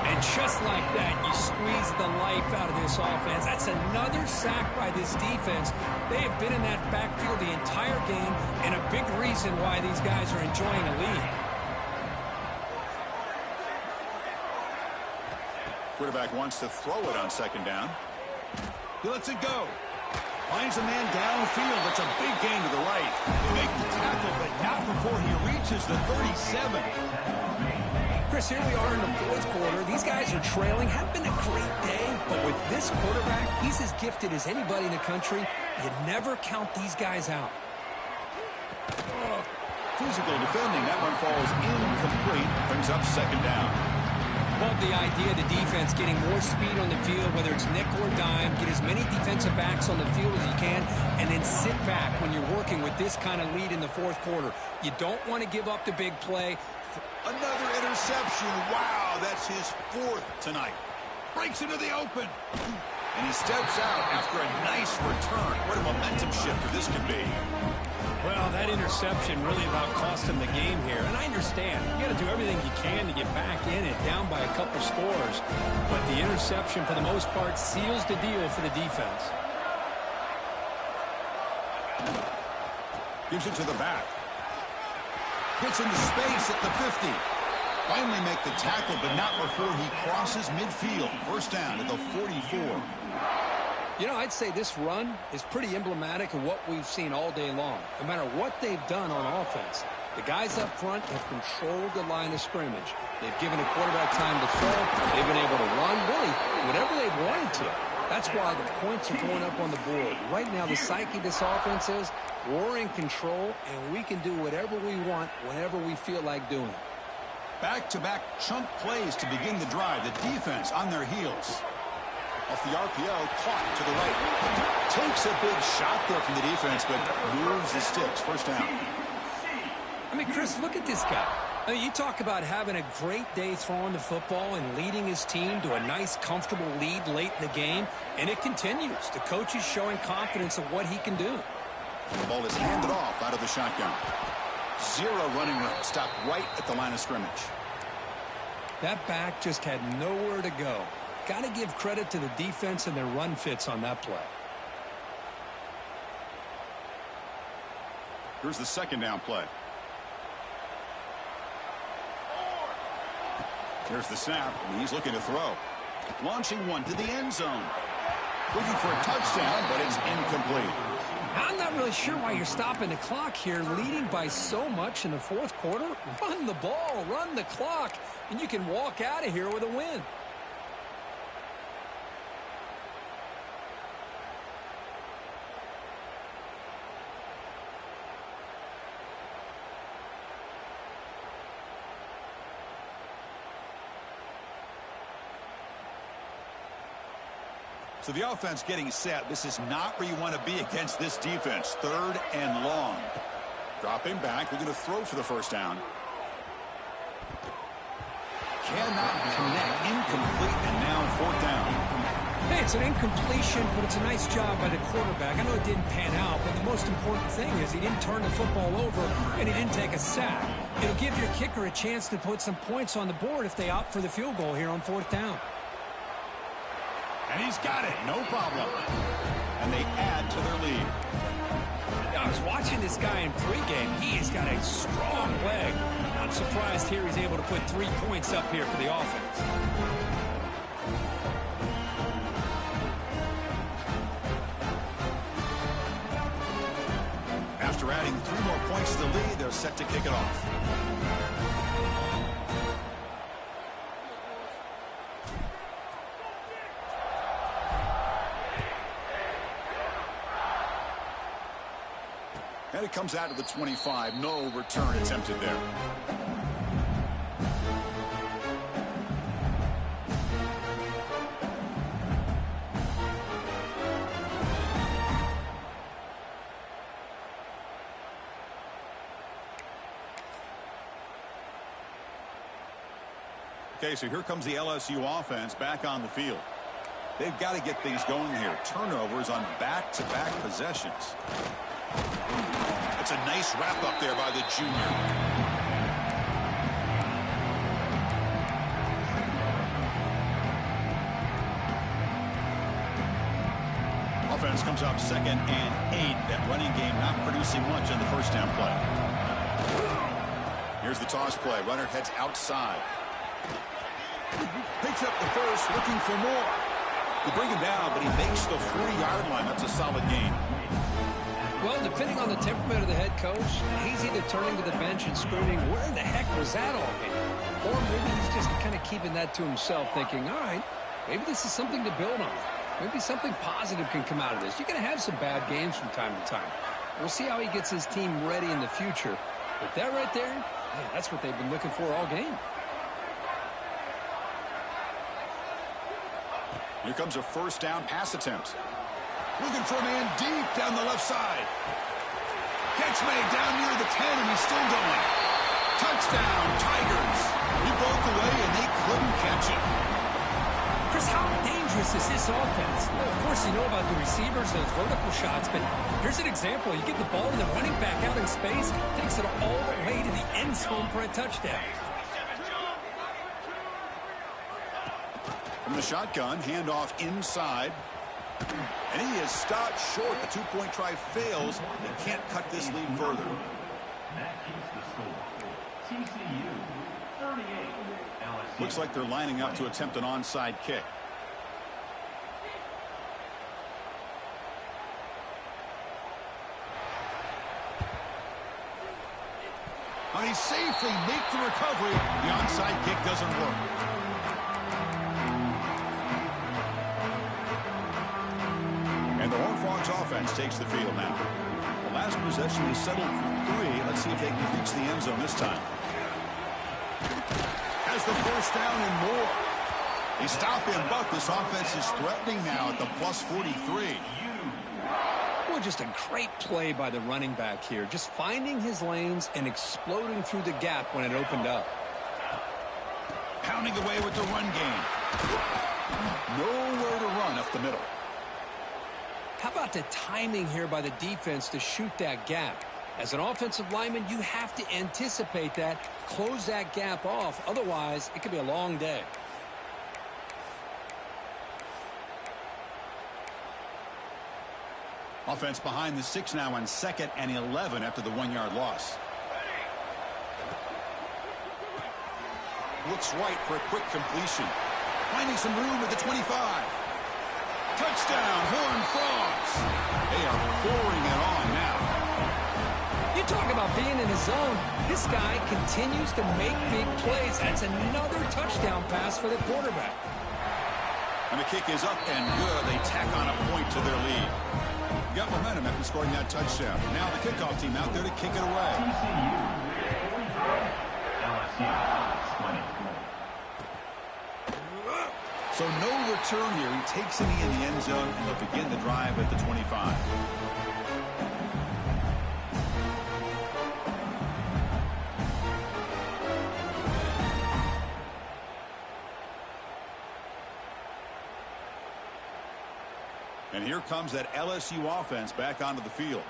And just like that, you squeeze the life out of this offense. That's another sack by this defense. They have been in that backfield the entire game, and a big reason why these guys are enjoying a lead. Quarterback wants to throw it on 2nd down. He lets it go. Finds a man downfield. It's a big gain to the right. They make the tackle, but not before he reaches the 37. Chris, here we are in the fourth quarter. These guys are trailing. Hadn't been a great day, but with this quarterback, he's as gifted as anybody in the country. You never count these guys out. Physical defending. That one falls incomplete. Brings up second down. Love the idea of the defense getting more speed on the field, whether it's nickel or dime, get as many defensive backs on the field as you can, and then sit back when you're working with this kind of lead in the fourth quarter. You don't want to give up the big play. Another interception. Wow, that's his fourth tonight. Breaks into the open. And he steps out after a nice return. What a momentum shifter this could be. Well, that interception really about cost him the game here. And I understand. You got to do everything you can to get back in it, down by a couple scores. But the interception, for the most part, seals the deal for the defense. Gives it to the back. Gets into space at the 50. Finally make the tackle, but not before he crosses midfield. First down at the 44. You know, I'd say this run is pretty emblematic of what we've seen all day long. No matter what they've done on offense, the guys up front have controlled the line of scrimmage. They've given the quarterback time to throw. They've been able to run, really, whatever they've wanted to. That's why the points are going up on the board. Right now, the psyche of this offense is we're in control, and we can do whatever we want whenever we feel like doing it. Back-to-back chunk plays to begin the drive. The defense on their heels. Off the RPO, caught to the right. Takes a big shot there from the defense, but moves the sticks. First down. I mean, Chris, look at this guy. I mean, you talk about having a great day throwing the football and leading his team to a nice, comfortable lead late in the game, and it continues. The coach is showing confidence of what he can do. The ball is handed off out of the shotgun. Zero running room. Stopped right at the line of scrimmage. That back just had nowhere to go. Got to give credit to the defense and their run fits on that play. Here's the second down play. Here's the snap, and he's looking to throw. Launching one to the end zone. Looking for a touchdown, but it's incomplete. I'm not really sure why you're stopping the clock here, leading by so much in the fourth quarter. Run the ball, run the clock, and you can walk out of here with a win. So the offense getting set. This is not where you want to be against this defense. Third and long. Dropping back. Looking to throw for the first down. Cannot connect. Incomplete, and now fourth down. Hey, it's an incompletion, but it's a nice job by the quarterback. I know it didn't pan out, but the most important thing is he didn't turn the football over and he didn't take a sack. It'll give your kicker a chance to put some points on the board if they opt for the field goal here on fourth down. And he's got it. No problem. And they add to their lead. I was watching this guy in pregame. He has got a strong leg. Not surprised here he's able to put 3 points up here for the offense. After adding 3 more points to the lead, they're set to kick it off. And it comes out of the 25. No return attempted there. Okay, so here comes the LSU offense back on the field. They've got to get things going here. Turnovers on back-to-back possessions. It's a nice wrap up there by the junior. Offense comes up 2nd and 8. That running game not producing much on the first down play. Here's the toss play. Runner heads outside. Picks up the first, looking for more. They bring him down, but he makes the 40-yard line. That's a solid gain. Well, depending on the temperament of the head coach, he's either turning to the bench and screaming, where in the heck was that all game? Or maybe he's just kind of keeping that to himself, thinking, all right, maybe this is something to build on. Maybe something positive can come out of this. You're going to have some bad games from time to time. We'll see how he gets his team ready in the future. But that right there, man, that's what they've been looking for all game. Here comes a first down pass attempt. Looking for a man deep down the left side. Catch made down near the 10, and he's still going. Touchdown, Tigers. He broke away, and they couldn't catch him. Chris, how dangerous is this offense? Well, of course, you know about the receivers, those vertical shots, but here's an example. You get the ball and the running back out in space, takes it all the way to the end zone for a touchdown. From the shotgun, handoff inside. And he is stopped short. The two-point try fails. They can't cut this lead further. That keeps the score. TCU 38. LSU. Looks like they're lining up to attempt an onside kick. And he safely makes the recovery. The onside kick doesn't work. And the Horned Frogs offense takes the field now. The last possession is settled for 3. Let's see if they can reach the end zone this time. Has the first down and more. They stop him, but this offense is threatening now at the plus 43. Well, just a great play by the running back here. Just finding his lanes and exploding through the gap when it opened up. Pounding away with the run game. Nowhere to run up the middle. How about the timing here by the defense to shoot that gap? As an offensive lineman, you have to anticipate that, close that gap off. Otherwise, it could be a long day. Offense behind the 6 now on 2nd and 11 after the 1-yard loss. Looks right for a quick completion. Finding some room at the 25. Touchdown, Horned Frogs. They are pouring it on now. You talk about being in the zone. This guy continues to make big plays. That's another touchdown pass for the quarterback. And the kick is up and good. They tack on a point to their lead. Got momentum after scoring that touchdown. Now the kickoff team out there to kick it away. TCU 43. LSU 20. So no return here. He takes it in the end zone, and they'll begin the drive at the 25. And here comes that LSU offense back onto the field.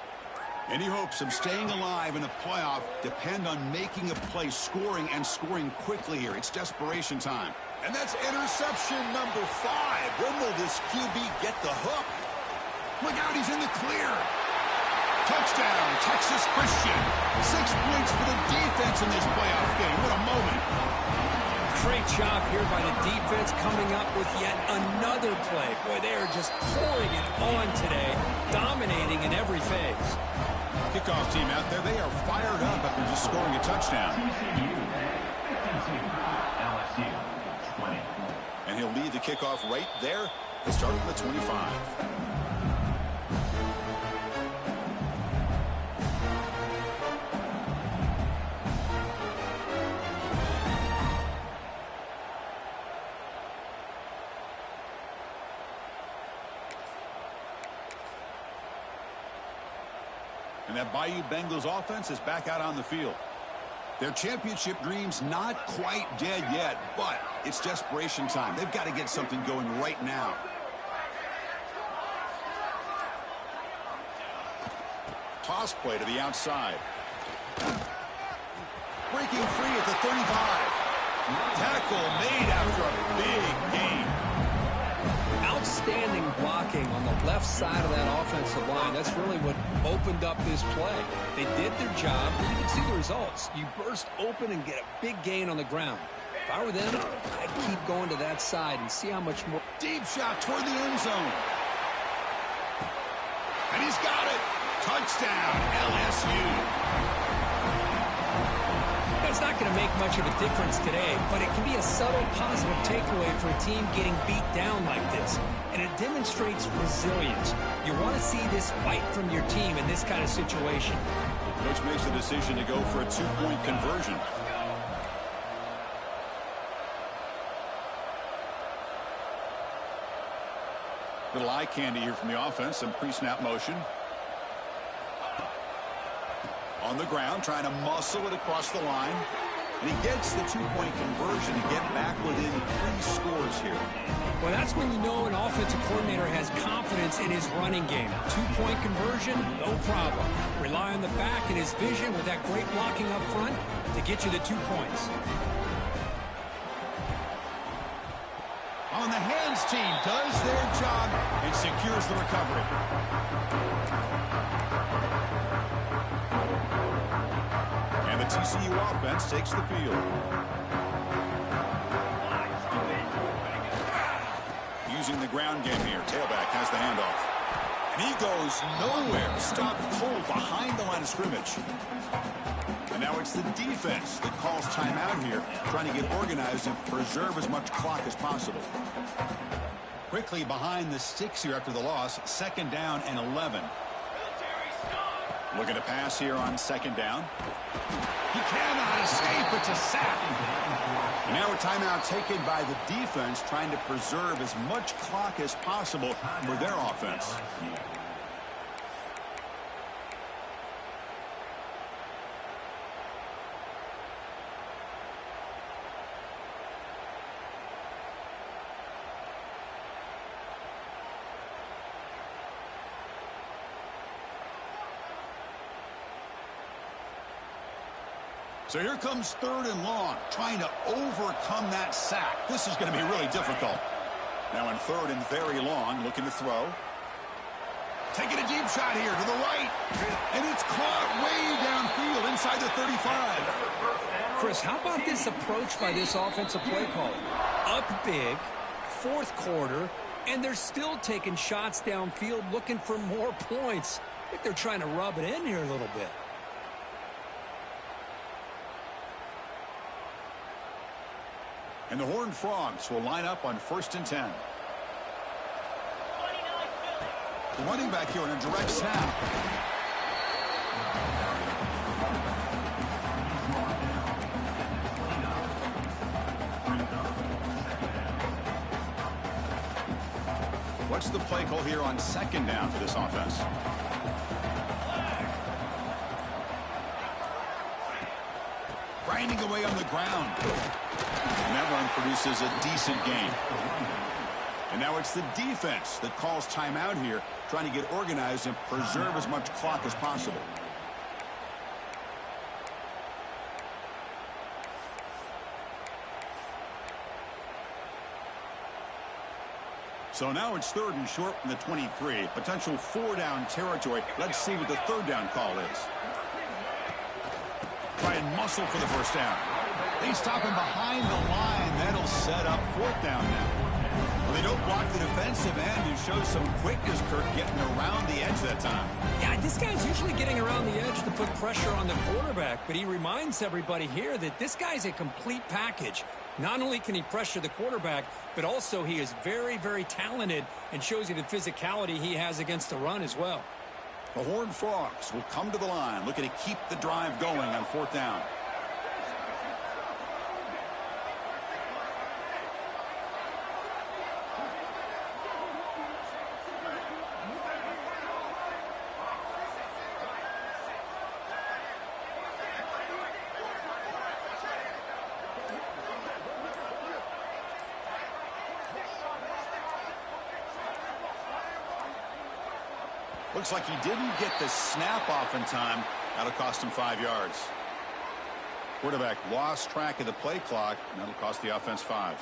Any hopes of staying alive in the playoff depend on making a play, scoring, and scoring quickly here. It's desperation time. And that's interception number 5. When will this QB get the hook? Look out, he's in the clear. Touchdown, Texas Christian. 6 points for the defense in this playoff game. What a moment. Great job here by the defense coming up with yet another play. Boy, they are just pouring it on today, dominating in every phase. Kickoff team out there, they are fired up after just scoring a touchdown. TCU 52. LSU 20. And he'll lead the kickoff right there to start at the 25. And that Bayou Bengals offense is back out on the field. Their championship dreams not quite dead yet, but it's desperation time. They've got to get something going right now. Toss play to the outside. Breaking free at the 35. Tackle made after a big gain. Outstanding blocking on the left side of that offensive line. That's really what opened up this play. They did their job. You can see the results. You burst open and get a big gain on the ground. If I were them, I'd keep going to that side and see how much more. Deep shot toward the end zone. And he's got it. Touchdown, LSU. That's not going to make much of a difference today, but it can be a subtle positive takeaway for a team getting beat down like this. And it demonstrates resilience. You want to see this fight from your team in this kind of situation. Coach makes the decision to go for a two-point conversion. Little eye candy here from the offense. Some pre-snap motion. On the ground, trying to muscle it across the line. And he gets the two-point conversion to get back within 3 scores here. Well, that's when you know an offensive coordinator has confidence in his running game. Two-point conversion, no problem. Rely on the back and his vision with that great blocking up front to get you the 2 points. On the hands team does their job and secures the recovery. And the TCU offense takes the field. Using the ground game here. Tailback has the handoff. And he goes nowhere. Stopped cold behind the line of scrimmage. And now it's the defense that calls timeout here, trying to get organized and preserve as much clock as possible. Quickly behind the sticks here after the loss. 2nd down and 11. Looking to pass here on 2nd down. He cannot escape. It's a sack. And now a timeout taken by the defense, trying to preserve as much clock as possible for their offense. So here comes 3rd and long, trying to overcome that sack. This is going to be really difficult. Now in 3rd and very long, looking to throw. Taking a deep shot here to the right. And it's caught way downfield inside the 35. Chris, how about this approach by this offensive play caller? Up big, 4th quarter, and they're still taking shots downfield looking for more points. I think they're trying to rub it in here a little bit. And the Horned Frogs will line up on 1st and 10. The running back here on a direct snap. What's the play call here on 2nd down for this offense? Grinding away on the ground. And that run produces a decent gain. And now it's the defense that calls timeout here, trying to get organized and preserve as much clock as possible. So now it's 3rd and short from the 23. Potential 4-down territory. Let's see what the 3rd down call is. Try and muscle for the 1st down. They stop him behind the line. That'll set up 4th down now. Well, they don't block the defensive end, who shows some quickness, Kirk, getting around the edge that time. Yeah, this guy's usually getting around the edge to put pressure on the quarterback, but he reminds everybody here that this guy's a complete package. Not only can he pressure the quarterback, but also he is very, very talented and shows you the physicality he has against the run as well. The Horned Frogs will come to the line, looking to keep the drive going on 4th down. Looks like he didn't get the snap off in time. That'll cost him 5 yards. Quarterback lost track of the play clock, and that'll cost the offense 5.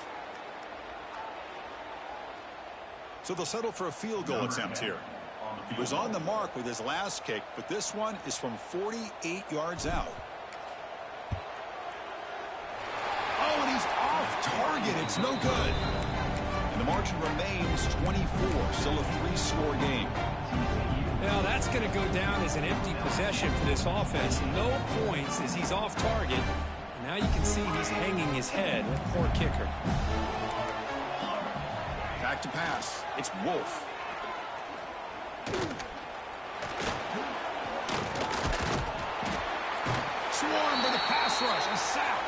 So they'll settle for a field goal attempt here. He was on the mark with his last kick, but this one is from 48 yards out. Oh, and he's off target. It's no good. And the margin remains 24, still a 3-score game. Now that's going to go down as an empty possession for this offense. No points as he's off target. And now you can see he's hanging his head. Poor kicker. Back to pass. It's Wolf. Swarmed by the pass rush. A sack.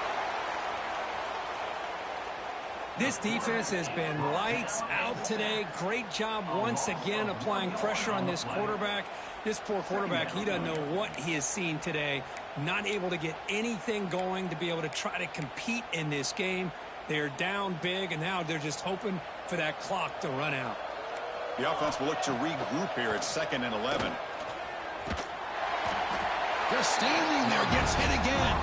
This defense has been lights out today. Great job once again applying pressure on this quarterback. This poor quarterback, he doesn't know what he has seen today. Not able to get anything going to be able to try to compete in this game. They're down big, and now they're just hoping for that clock to run out. The offense will look to regroup here at 2nd and 11. They're standing there, gets hit again.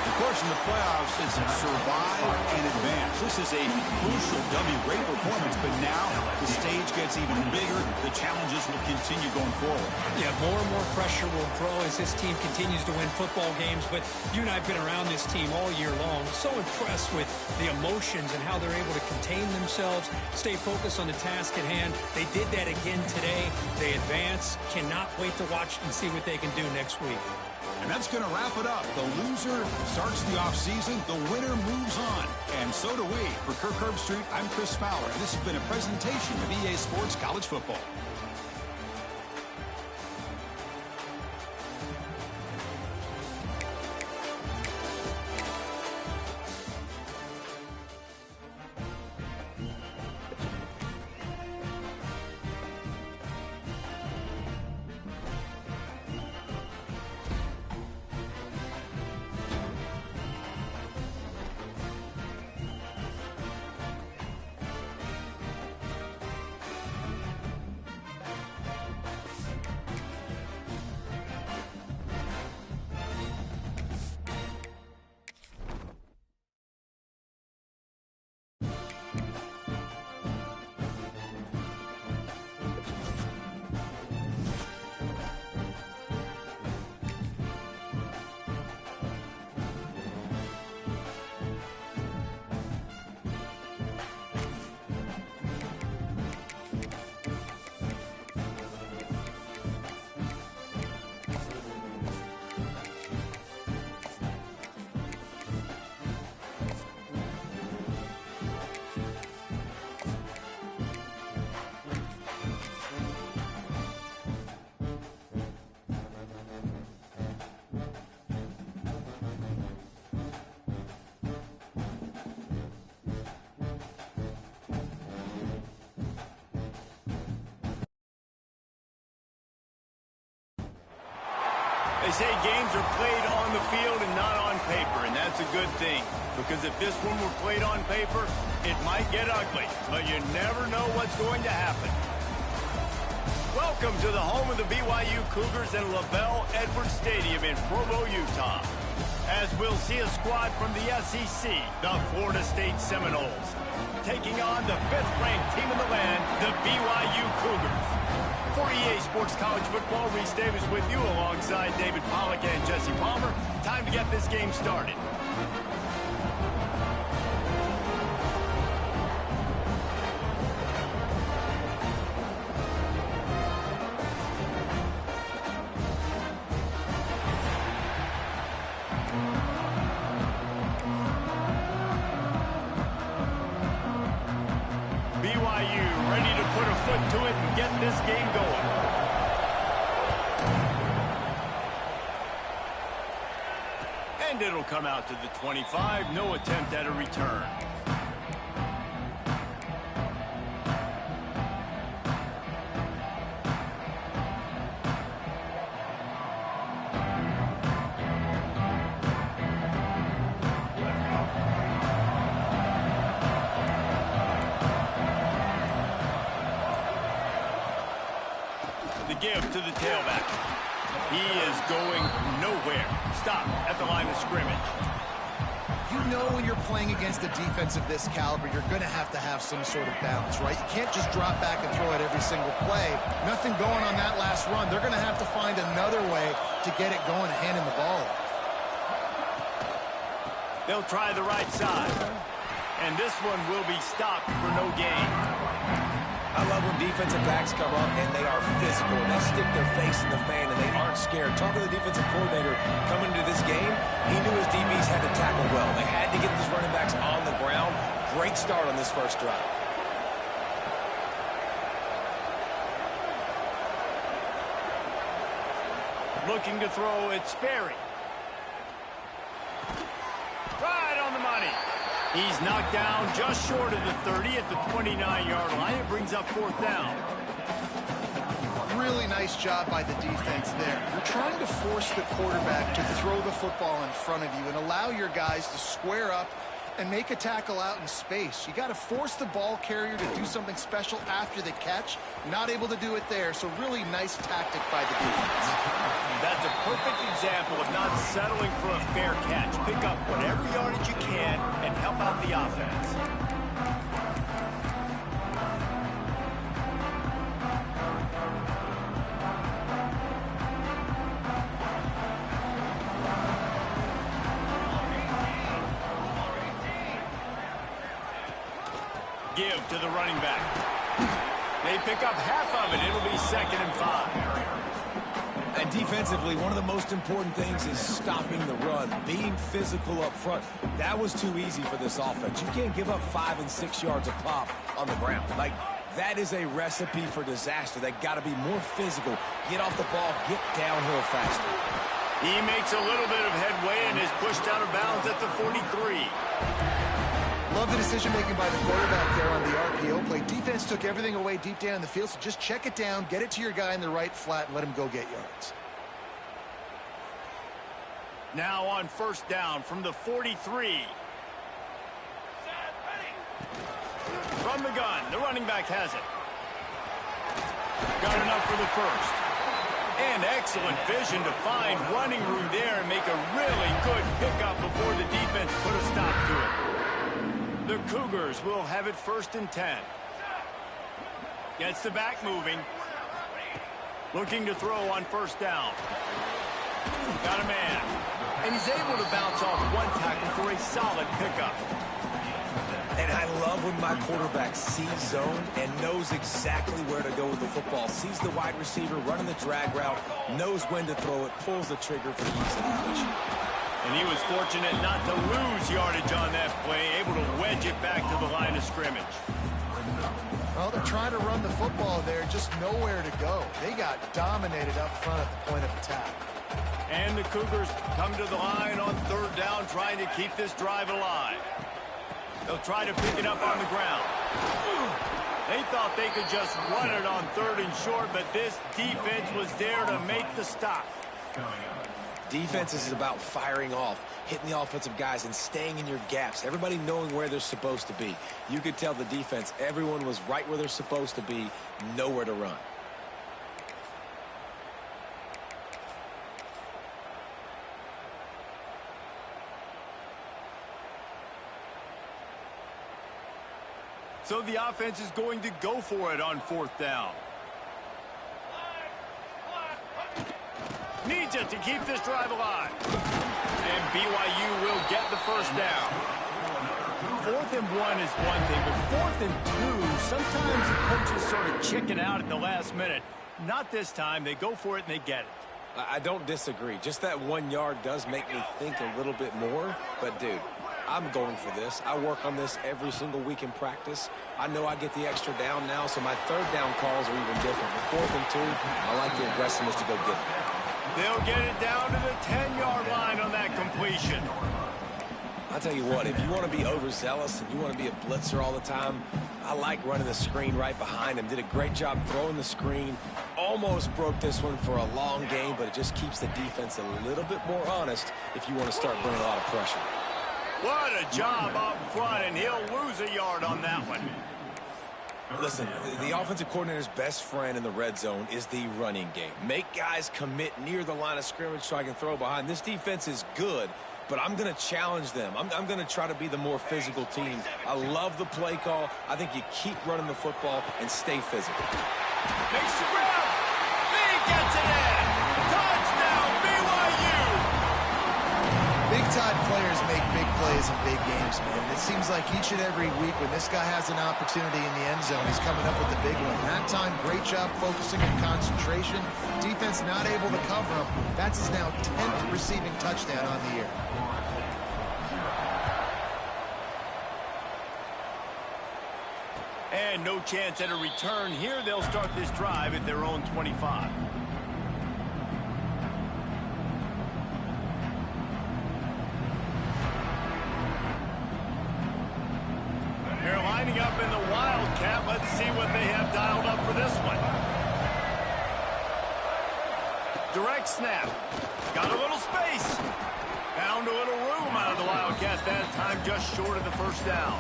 Of course, in the playoffs, it's survive and advance. This is a crucial W. Great performance, but now the stage gets even bigger. The challenges will continue going forward. Yeah, more and more pressure will grow as this team continues to win football games. But you and I have been around this team all year long. So impressed with the emotions and how they're able to contain themselves, stay focused on the task at hand. They did that again today. They advance. Cannot wait to watch and see what they can do next week. And that's going to wrap it up. The loser starts the offseason. The winner moves on. And so do we. For Kirk Herbstreit, I'm Chris Fowler. And this has been a presentation of EA Sports College Football. They say games are played on the field and not on paper, and that's a good thing. Because if this one were played on paper, it might get ugly. But you never know what's going to happen. Welcome to the home of the BYU Cougars and LaVell Edwards Stadium in Provo, Utah. As we'll see a squad from the SEC, the Florida State Seminoles, taking on the 5th-ranked team in the land, the BYU Cougars. For EA Sports College Football, Reese Davis with you alongside David Pollack and Jesse Palmer. Time to get this game started. BYU ready to put a foot to it and get this game going. And it'll come out to the 25. No attempt at a return. Give to the tailback. He is going nowhere. Stop at the line of scrimmage. You know when you're playing against a defense of this caliber, you're going to have some sort of balance, right? You can't just drop back and throw it every single play. Nothing going on that last run. They're going to have to find another way to get it going and hand him the ball. They'll try the right side. And this one will be stopped for no gain. I love when defensive backs come up and they are physical. And they stick their face in the fan and they aren't scared. Talking to the defensive coordinator coming into this game, he knew his DBs had to tackle well. They had to get these running backs on the ground. Great start on this first drive. Looking to throw, it's Sperry. Right on the money. He's knocked down just short of the 30 at the 29-yard line. It brings up 4th down. Really nice job by the defense there. You're trying to force the quarterback to throw the football in front of you and allow your guys to square up and make a tackle out in space. You got to force the ball carrier to do something special after the catch. Not able to do it there, so really nice tactic by the defense. That's a perfect example of not settling for a fair catch. Pick up whatever yardage you can and help out the offense. Give to the running back. They pick up half of it. It'll be 2nd and 5. And defensively, one of the most important things is stopping the run, being physical up front. That was too easy for this offense. You can't give up 5 and 6 yards a pop on the ground. Like, that is a recipe for disaster. They got to be more physical, get off the ball, get downhill faster. He makes a little bit of headway and is pushed out of bounds at the 43. Love the decision-making by the quarterback there on the RPO play. Defense took everything away deep down the field, so just check it down, get it to your guy in the right flat, and let him go get yards. Now on 1st down from the 43. From the gun, the running back has it. Got enough for the 1st. And excellent vision to find running room there and make a really good pickup before the defense put a stop to it. The Cougars will have it 1st and 10. Gets the back moving. Looking to throw on 1st down. Got a man. And he's able to bounce off one tackle for a solid pickup. And I love when my quarterback sees zone and knows exactly where to go with the football. Sees the wide receiver running the drag route, knows when to throw it, pulls the trigger for easy completion. And he was fortunate not to lose yardage on that play, able to wedge it back to the line of scrimmage. Well, they're trying to run the football there, just nowhere to go. They got dominated up front at the point of attack. And the Cougars come to the line on 3rd down, trying to keep this drive alive. They'll try to pick it up on the ground. They thought they could just run it on 3rd and short, but this defense was there to make the stop. Defense is about firing off, hitting the offensive guys, and staying in your gaps. Everybody knowing where they're supposed to be. You could tell the defense, everyone was right where they're supposed to be, nowhere to run. So the offense is going to go for it on 4th down. Needs it to keep this drive alive. And BYU will get the 1st down. 4th and 1 is one thing, but 4th and 2, sometimes the coaches sort of chicken out at the last minute. Not this time. They go for it and they get it. I don't disagree. Just that 1 yard does make me think a little bit more. But, dude, I'm going for this. I work on this every single week in practice. I know I get the extra down now, so my 3rd down calls are even different. But 4th and 2, I like the aggressiveness to go get it. They'll get it down to the 10-yard line on that completion. I'll tell you what, if you want to be overzealous and you want to be a blitzer all the time, I like running the screen right behind him. Did a great job throwing the screen. Almost broke this one for a long game, but it just keeps the defense a little bit more honest if you want to start bringing a lot of pressure. What a job up front, and he'll lose a yard on that one. Listen, the offensive coordinator's best friend in the red zone is the running game. Make guys commit near the line of scrimmage so I can throw behind. This defense is good, but I'm going to challenge them. I'm going to try to be the more physical team. I love the play call. I think you keep running the football and stay physical. Makes the grab. He gets it in. Touchdown, BYU. Big-time players is make big plays in big games, man. It seems like each and every week when this guy has an opportunity in the end zone, he's coming up with the big one. That time, great job focusing on concentration. Defense not able to cover him. That's his now 10th receiving touchdown on the year. And no chance at a return here. They'll start this drive at their own 25. They're lining up in the Wildcat. Let's see what they have dialed up for this one. Direct snap. Got a little space. Found a little room out of the Wildcat that time, just short of the first down.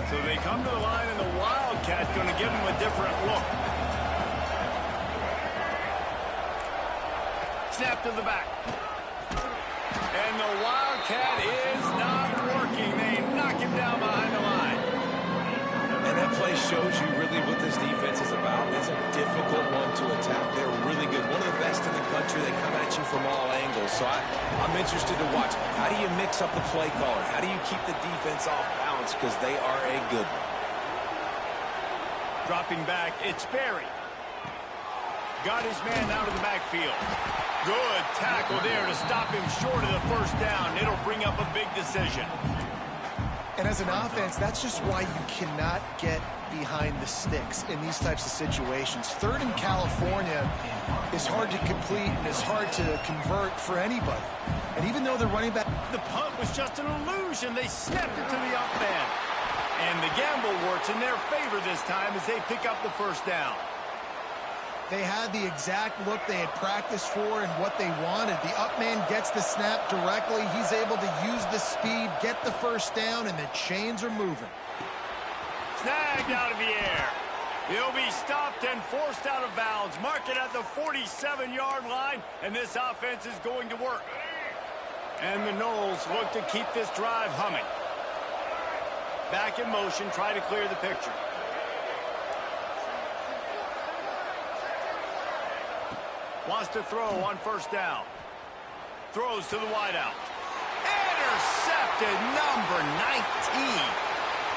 So they come to the line, and the Wildcat going to give them a different look. Snap to the back. And the Wildcat is not working. They knock him down behind the line. And that play shows you really what this defense is about. It's a difficult one to attack. They're really good. One of the best in the country. They come at you from all angles. So I'm interested to watch. How do you mix up the play calling? How do you keep the defense off balance? Because they are a good one. Dropping back, it's Berry. Got his man out of the backfield. Good tackle there to stop him short of the first down. It'll bring up a big decision. And as an offense, that's just why you cannot get behind the sticks in these types of situations. Third in California is hard to complete and is hard to convert for anybody. And even though they're running back... The punt was just an illusion. They snapped it to the up man. And the gamble works in their favor this time as they pick up the first down. They had the exact look they had practiced for and what they wanted. The up man gets the snap directly. He's able to use the speed, get the first down, and the chains are moving. Snagged out of the air. He'll be stopped and forced out of bounds. Mark it at the 47-yard line, and this offense is going to work. And the Noles look to keep this drive humming. Back in motion, try to clear the picture. Wants to throw on first down. Throws to the wideout. Intercepted, number 19.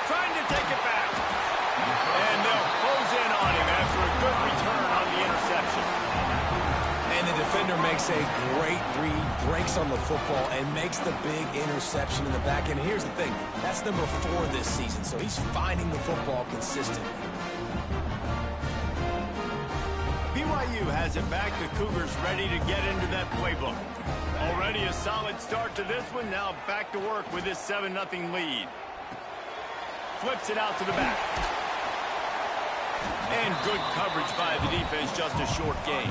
Trying to take it back. And they'll close in on him after a good return on the interception. And the defender makes a great read, breaks on the football, and makes the big interception in the back. And here's the thing, that's number 4 this season, so he's finding the football consistently. BYU has it back. The Cougars ready to get into that playbook. Already a solid start to this one. Now back to work with this 7-0 lead. Flips it out to the back. And good coverage by the defense, just a short gain.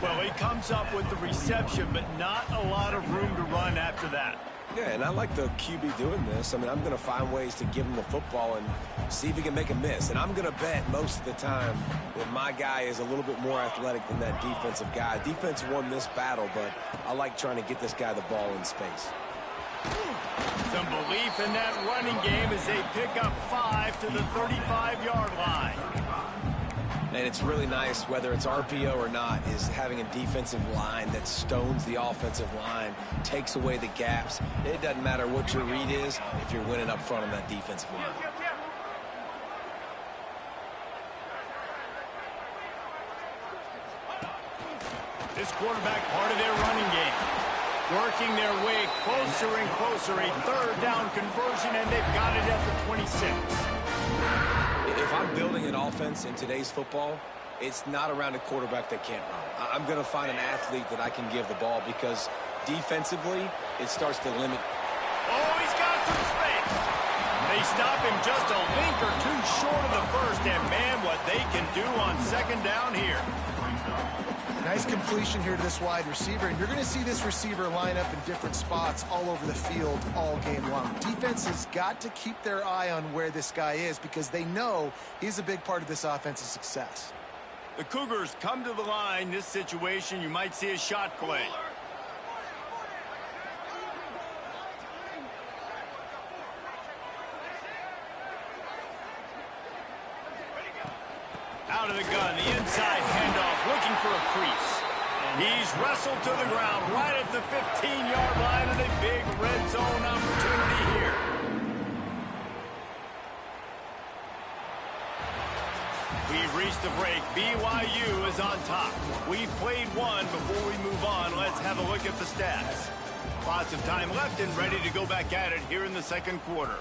Well, he comes up with the reception, but not a lot of room to run after that. Yeah, and I like the QB doing this. I mean, I'm going to find ways to give him the football and see if he can make a miss. And I'm going to bet most of the time that my guy is a little bit more athletic than that defensive guy. Defense won this battle, but I like trying to get this guy the ball in space. Some belief in that running game as they pick up 5 to the 35-yard line. And it's really nice, whether it's RPO or not, is having a defensive line that stones the offensive line, takes away the gaps. It doesn't matter what your read is if you're winning up front on that defensive line. This quarterback part of their running game. Working their way closer and closer. A third down conversion, and they've got it at the 26. If I'm building an offense in today's football, it's not around a quarterback that can't run. I'm going to find an athlete that I can give the ball because defensively, it starts to limit. Oh, he's got some space. They stop him just a link or two short of the first, and man, what they can do on second down here. Nice completion here to this wide receiver, and you're going to see this receiver line up in different spots all over the field all game long. Defense has got to keep their eye on where this guy is because they know he's a big part of this offense's success. The Cougars come to the line. This situation, you might see a shot play. Out of the gun, the inside handoff, looking for a crease. He's wrestled to the ground right at the 15-yard line, and a big red zone opportunity here. We've reached the break. BYU is on top. We've played one. Before we move on, let's have a look at the stats. Lots of time left and ready to go back at it here in the second quarter.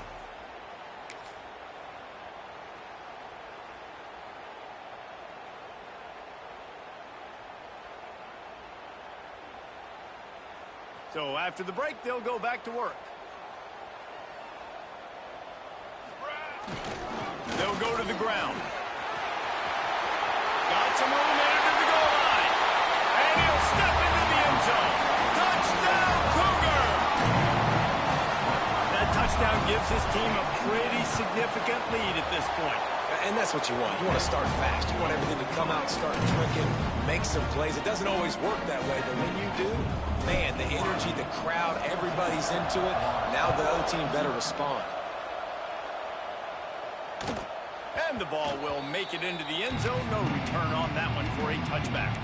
So after the break, they'll go back to work. They'll go to the ground. Got some room into the goal line. And he'll step into the end zone. Touchdown, Cougar! That touchdown gives his team a pretty significant lead at this point. And that's what you want. You want to start fast. You want everything to come out, start clicking, make some plays. It doesn't always work that way, but when you do, man, the energy, the crowd, everybody's into it. Now the other team better respond. And the ball will make it into the end zone. No return on that one for a touchback.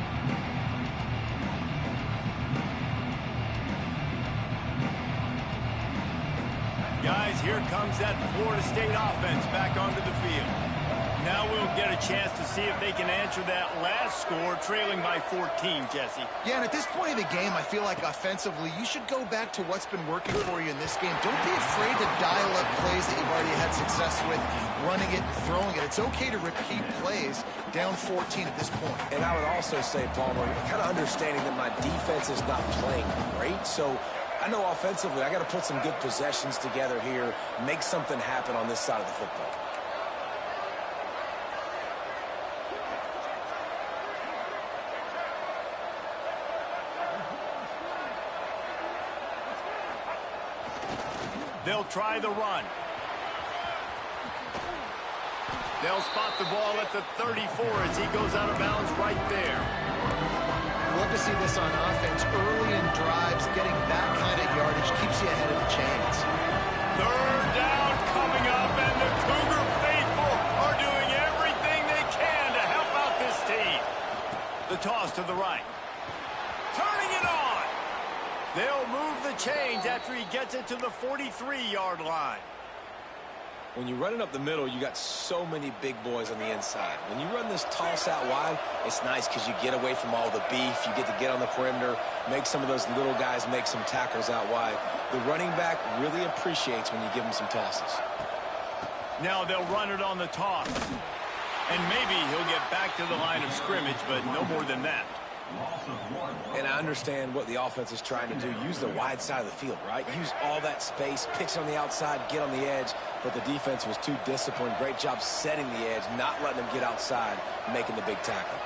Guys, here comes that Florida State offense back onto the field. Now we'll get a chance to see if they can answer that last score, trailing by 14, Jesse. Yeah, and at this point of the game, I feel like offensively, you should go back to what's been working for you in this game. Don't be afraid to dial up plays that you've already had success with, running it and throwing it. It's okay to repeat plays down 14 at this point. And I would also say, Palmer, kind of understanding that my defense is not playing great, so I know offensively I got to put some good possessions together here, make something happen on this side of the football. They'll try the run. They'll spot the ball at the 34 as he goes out of bounds right there. Love to see this on offense. Early in drives, getting that kind of yardage keeps you ahead of the chains. Third down coming up, and the Cougar faithful are doing everything they can to help out this team. The toss to the right. Turning it on. They'll move the chains after he gets it to the 43-yard line. When you're running up the middle, you got so many big boys on the inside. When you run this toss out wide, it's nice because you get away from all the beef. You get to get on the perimeter, make some of those little guys make some tackles out wide. The running back really appreciates when you give him some tosses. Now they'll run it on the toss. And maybe he'll get back to the line of scrimmage, but no more than that. And I understand what the offense is trying to do. Use the wide side of the field, right? Use all that space, pitch on the outside, get on the edge. But the defense was too disciplined. Great job setting the edge, not letting them get outside, making the big tackle.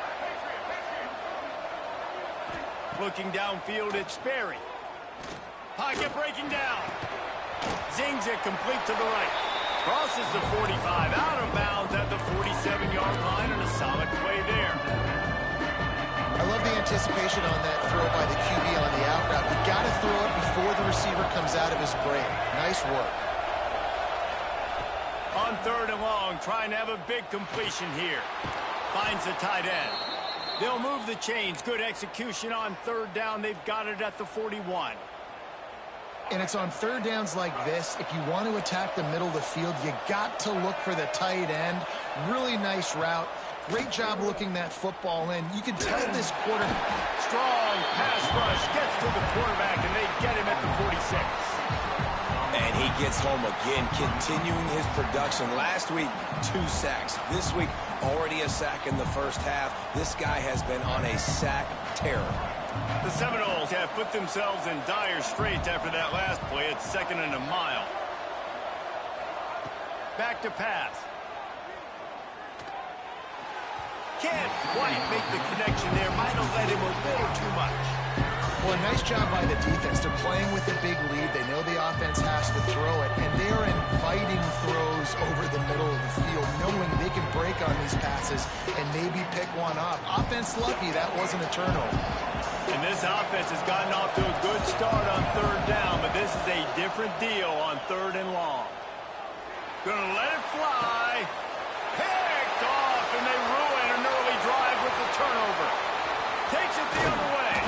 Looking downfield, it's Sperry. Pocket breaking down. Zings it complete to the right. Crosses the 45, out of bounds at the 47-yard line, and a solid play there. I love the anticipation on that throw by the QB on the out route. You got to throw it before the receiver comes out of his break. Nice work. On third and long, trying to have a big completion here. Finds the tight end. They'll move the chains. Good execution on third down. They've got it at the 41. And it's on third downs like this. If you want to attack the middle of the field, you got to look for the tight end. Really nice route. Great job looking that football in. You can tell this quarterback. Strong pass rush gets to the quarterback, and they get him at the 46. And he gets home again, continuing his production. Last week, 2 sacks. This week, already a sack in the first half. This guy has been on a sack terror. The Seminoles have put themselves in dire straits after that last play. It's 2nd and a mile. Back to pass. Can't quite make the connection there. Might have led him a little too much. Well, a nice job by the defense. They're playing with a big lead. They know the offense has to throw it, and they're inviting throws over the middle of the field, knowing they can break on these passes and maybe pick one off. Offense lucky that wasn't a turnover. And this offense has gotten off to a good start on third down, but this is a different deal on third and long. Gonna let it fly. Picked off, and they ruin an early drive with the turnover. Takes it the other way.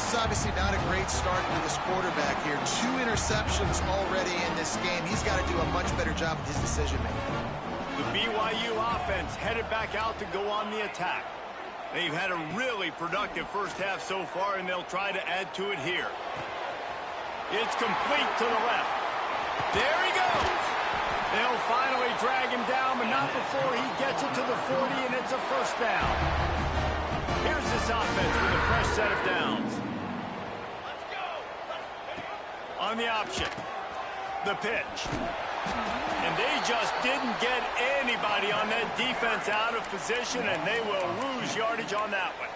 is obviously not a great start for this quarterback here. 2 interceptions already in this game. He's got to do a much better job with his decision-making. The BYU offense headed back out to go on the attack. They've had a really productive first half so far, and they'll try to add to it here. It's complete to the left. There he goes. They'll finally drag him down, but not before he gets it to the 40, and it's a first down. Here's this offense with a fresh set of downs. On the option, the pitch. And they just didn't get anybody on that defense out of position, and they will lose yardage on that one.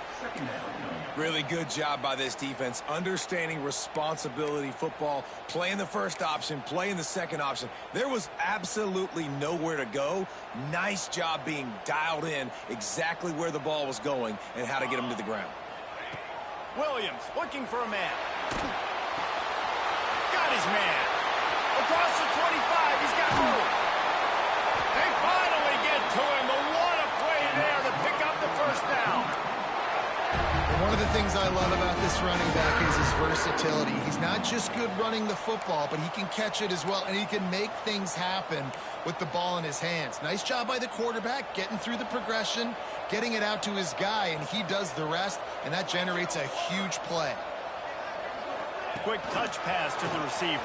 Really good job by this defense, understanding responsibility football, playing the first option, playing the second option. There was absolutely nowhere to go. Nice job being dialed in exactly where the ball was going and how to get him to the ground. Williams looking for a man. Got his man. Across the 25, he's got room. They finally get to him, but what a play there to pick up the first down. And one of the things I love about this running back is his versatility. He's not just good running the football, but he can catch it as well, and he can make things happen with the ball in his hands. Nice job by the quarterback, getting through the progression, getting it out to his guy, and he does the rest, and that generates a huge play. Quick touch pass to the receiver.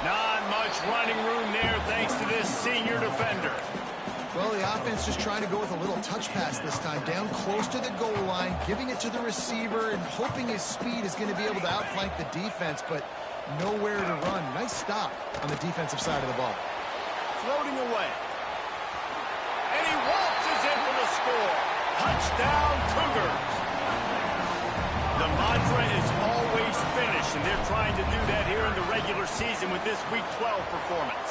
Not much running room there thanks to this senior defender. Well, the offense just trying to go with a little touch pass this time, down close to the goal line, giving it to the receiver and hoping his speed is going to be able to outflank the defense, but nowhere to run. Nice stop on the defensive side of the ball. Floating away. And he waltzes in for the score. Touchdown, Cougars. The mantra is always finish, and they're trying to do that here in the regular season with this Week 12 performance.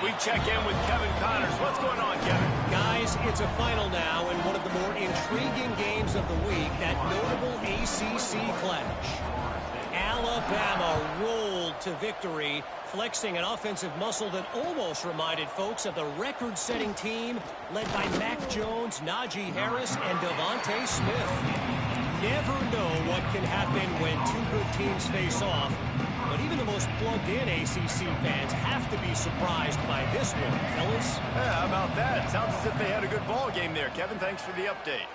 We check in with Kevin Connors. What's going on, Kevin? Guys, it's a final now in one of the more intriguing games of the week, that notable ACC clash. Alabama rolled to victory, flexing an offensive muscle that almost reminded folks of the record-setting team led by Mac Jones, Najee Harris, and Devontae Smith. Never know what can happen when two good teams face off, but even the most plugged-in ACC fans have to be surprised by this one, fellas. Yeah, how about that? Sounds as if they had a good ball game there. Kevin, thanks for the update.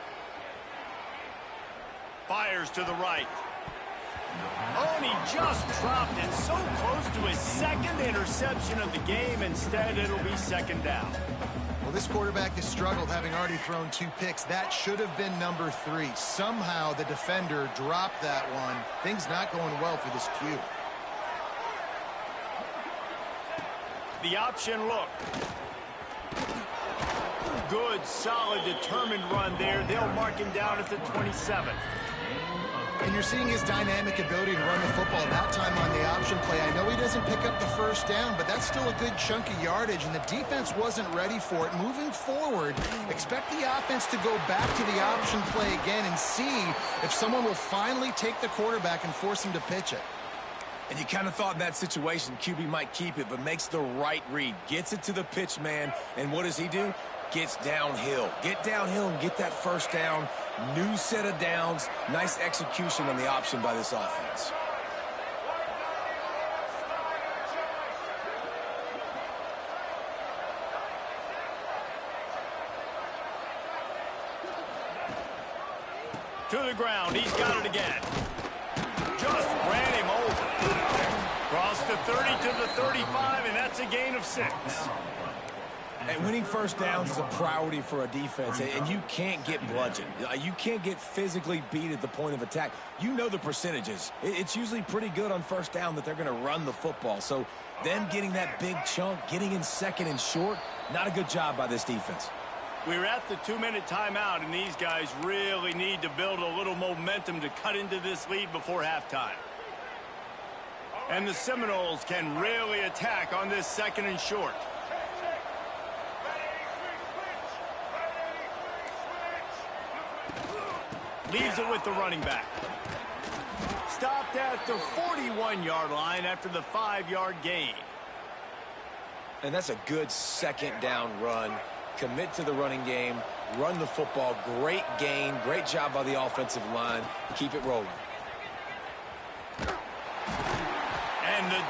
Fires to the right. Oh, and he just dropped it so close to his second interception of the game. Instead, it'll be second down. Well, this quarterback has struggled, having already thrown 2 picks. That should have been number 3. Somehow the defender dropped that one. Things not going well for this Q. The option look. Good, solid, determined run there. They'll mark him down at the 27. And you're seeing his dynamic ability to run the football that time on the option play. I know he doesn't pick up the first down, but that's still a good chunk of yardage, and the defense wasn't ready for it. Moving forward, expect the offense to go back to the option play again and see if someone will finally take the quarterback and force him to pitch it. And you kind of thought in that situation QB might keep it, but makes the right read. Gets it to the pitch man, and what does he do? Gets downhill. Get downhill and get that first down. New set of downs. Nice execution on the option by this offense. To the ground. He's got it again. Just ran him over. Cross the 30 to the 35, and that's a gain of 6. And winning first downs is a priority for a defense, and you can't get bludgeoned. You can't get physically beat at the point of attack. You know the percentages. It's usually pretty good on first down that they're going to run the football. So them getting that big chunk, getting in second and short, not a good job by this defense. We're at the 2-minute timeout, and these guys really need to build a little momentum to cut into this lead before halftime. And the Seminoles can really attack on this second and short. Leaves it with the running back. Stopped at the 41-yard line after the 5-yard gain. And that's a good second down run. Commit to the running game, run the football. Great gain, great job by the offensive line. Keep it rolling.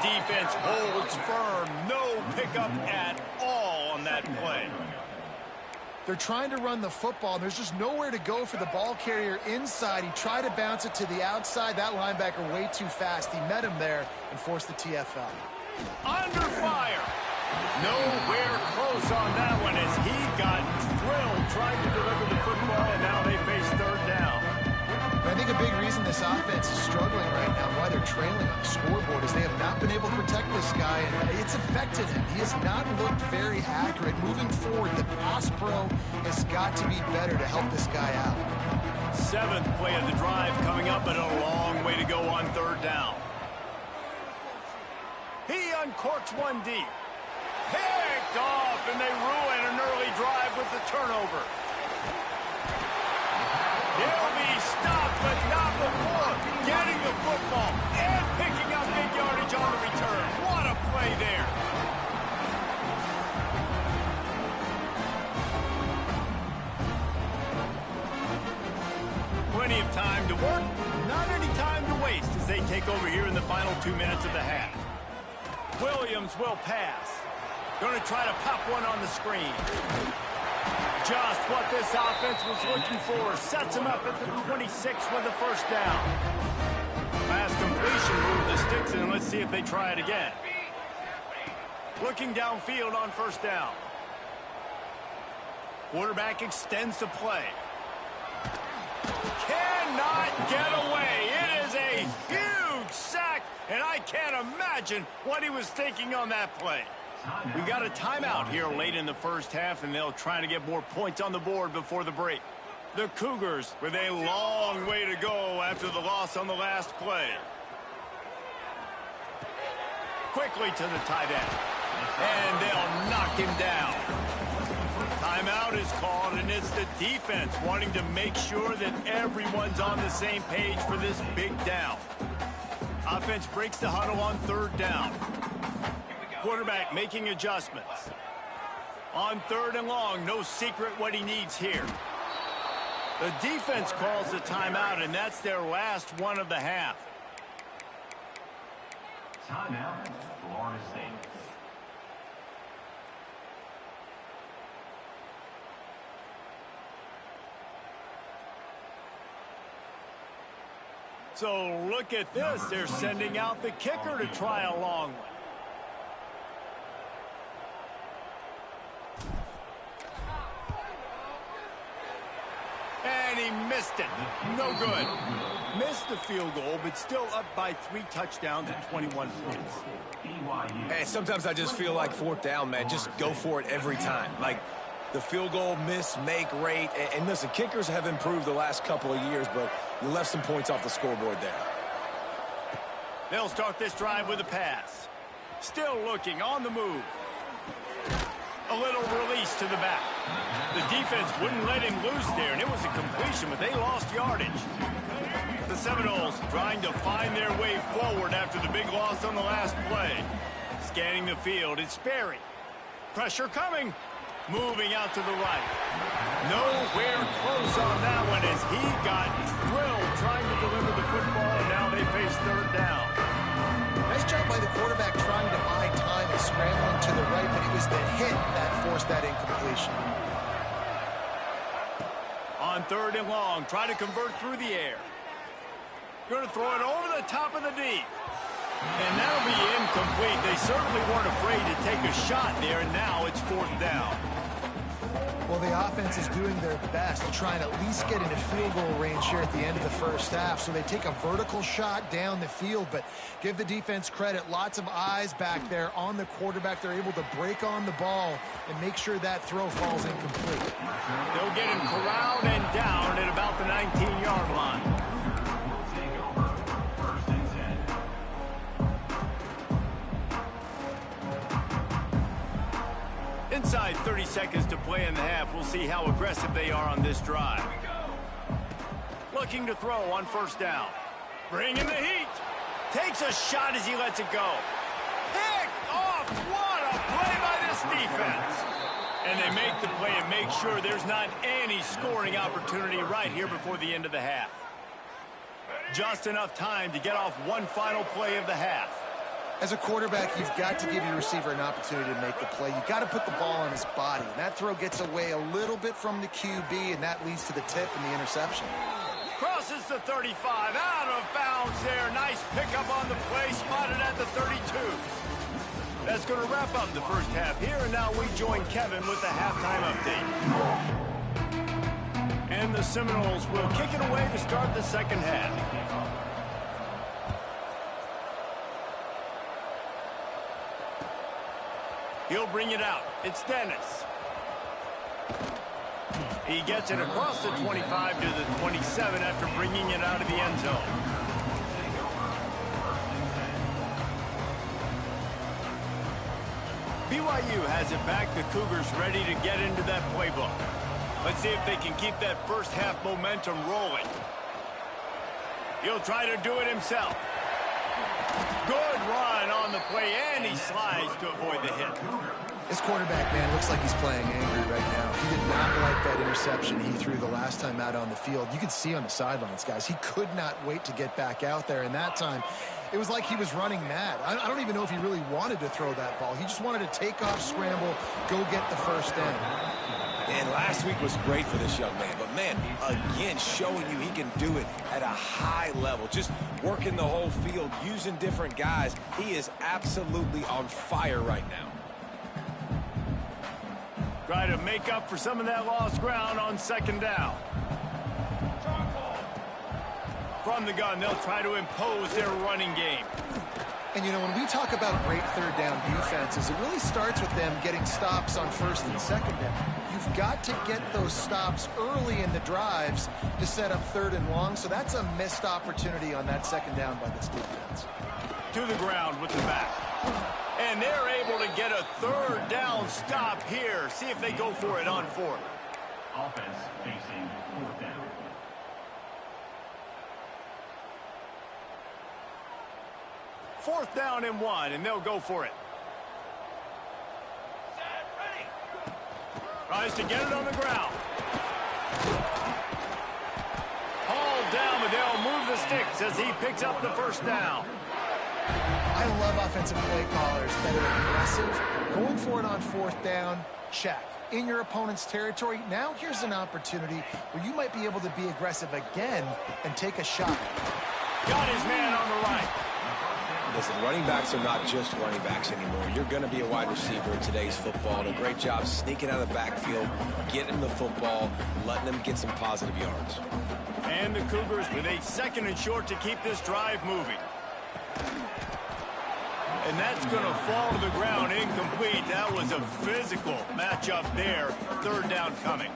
defense holds firm. No pickup at all on that play. They're trying to run the football. There's just nowhere to go for the ball carrier inside. He tried to bounce it to the outside. That linebacker way too fast. He met him there and forced the TFL. Under fire. Nowhere close on that one as he got drilled trying to deliver the football, and now they face third down. I think a big reason this offense is struggling right now, why they're trailing on the scoreboard, is they have not been able to protect this guy, and it's affected him. He has not looked very accurate. Moving forward, the pass pro has got to be better to help this guy out. Seventh play of the drive coming up, and a long way to go on third down. He uncorks one deep. Picked off, and they ruin an early drive with the turnover. He'll be stopped, but not before getting the football and picking up big yardage on the return. What a play there. Plenty of time to work, not any time to waste as they take over here in the final 2 minutes of the half. Williams will pass. Going to try to pop one on the screen. Just what this offense was looking for. Sets him up at the 26 with the first down. Last completion moved the sticks, and let's see if they try it again. Looking downfield on first down. Quarterback extends the play. Cannot get away. It is a huge sack, and I can't imagine what he was thinking on that play. We got a timeout here late in the first half, and they'll try to get more points on the board before the break. The Cougars with a long way to go after the loss on the last play. Quickly to the tight end. And they'll knock him down. Timeout is called, and it's the defense wanting to make sure that everyone's on the same page for this big down. Offense breaks the huddle on third down. Quarterback making adjustments. On third and long, no secret what he needs here. The defense calls the timeout, and that's their last one of the half. Timeout, Florida State. So look at this. They're sending out the kicker to try a long one. And he missed it. No good. Missed the field goal, but still up by 3 touchdowns and 21 points. Hey, sometimes I just feel like fourth down, man. Just go for it every time. Like the field goal miss, make rate. And listen, kickers have improved the last couple of years, but you left some points off the scoreboard there. They'll start this drive with a pass. Still looking on the move. A little release to the back. The defense wouldn't let him loose there, and it was a completion, but they lost yardage. The Seminoles trying to find their way forward after the big loss on the last play. Scanning the field, it's Sperry. Pressure coming. Moving out to the right. Nowhere close on that one as he got drilled trying to deliver the football, and now they face third down. Nice job by the quarterback trying to buy time and scrambling to the right, but it was the hit that forced that incompletion. On third and long, try to convert through the air. Going to throw it over the top of the D. And that'll be incomplete. They certainly weren't afraid to take a shot there, and now it's fourth down. Well, the offense is doing their best to try and at least get into field goal range here at the end of the first half. So they take a vertical shot down the field, but give the defense credit. Lots of eyes back there on the quarterback. They're able to break on the ball and make sure that throw falls incomplete. They'll get him corralled and down at about the 19-yard line. Inside 30 seconds to play in the half. We'll see how aggressive they are on this drive. Looking to throw on first down. Bringing the heat. Takes a shot as he lets it go. Picked off. What a play by this defense. And they make the play and make sure there's not any scoring opportunity right here before the end of the half. Just enough time to get off one final play of the half. As a quarterback, you've got to give your receiver an opportunity to make the play. You've got to put the ball on his body. And that throw gets away a little bit from the QB, and that leads to the tip and the interception. Crosses the 35, out of bounds there. Nice pickup on the play, spotted at the 32. That's going to wrap up the first half here, and now we join Kevin with the halftime update. And the Seminoles will kick it away to start the second half. He'll bring it out. It's Dennis. He gets it across the 25 to the 27 after bringing it out of the end zone. BYU has it back. The Cougars ready to get into that playbook. Let's see if they can keep that first half momentum rolling. He'll try to do it himself. Good run on the play, and he slides to avoid the hit. This quarterback, man, looks like he's playing angry right now. He did not like that interception he threw the last time out on the field. You could see on the sidelines, guys, he could not wait to get back out there. And that time, it was like he was running mad. I don't even know if he really wanted to throw that ball. He just wanted to take off, scramble, go get the first down. And last week was great for this young man. But, man, again, showing you he can do it at a high level. Just working the whole field, using different guys. He is absolutely on fire right now. Try to make up for some of that lost ground on second down. From the gun, they'll try to impose their running game. And, you know, when we talk about great third down defenses, it really starts with them getting stops on first and second down. You've got to get those stops early in the drives to set up third and long, so that's a missed opportunity on that second down by this defense. To the ground with the back. And they're able to get a third down stop here. See if they go for it on fourth. Offense facing fourth down. Fourth down and 1, and they'll go for it. Tries to get it on the ground. Hauled down, but they'll move the sticks as he picks up the first down. I love offensive play callers that are aggressive. Going for it on fourth down, check. In your opponent's territory, now here's an opportunity where you might be able to be aggressive again and take a shot. Got his man on the right. Listen, running backs are not just running backs anymore. You're going to be a wide receiver in today's football. And a great job sneaking out of the backfield, getting the football, letting them get some positive yards. And the Cougars with a second and short to keep this drive moving. And that's going to fall to the ground incomplete. That was a physical matchup there. Third down coming.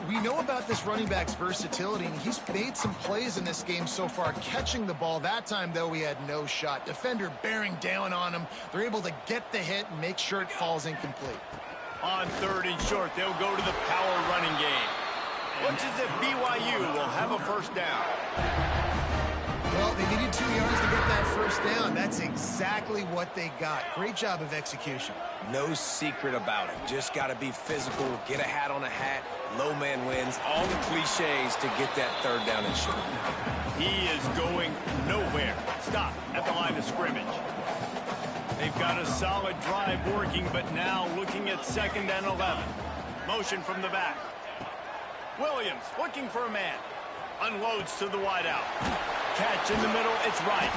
We know about this running back's versatility, and he's made some plays in this game so far, catching the ball. That time, though, he had no shot. Defender bearing down on him. They're able to get the hit and make sure it falls incomplete. On third and short, they'll go to the power running game. Looks as if BYU will have a first down. Well, they needed 2 yards to get that first down. That's exactly what they got. Great job of execution. No secret about it. Just got to be physical, get a hat on a hat, low man wins, all the cliches to get that third down and short. He is going nowhere. Stop at the line of scrimmage. They've got a solid drive working, but now looking at second and 11. Motion from the back. Williams looking for a man. Unloads to the wideout. Catch in the middle, it's right.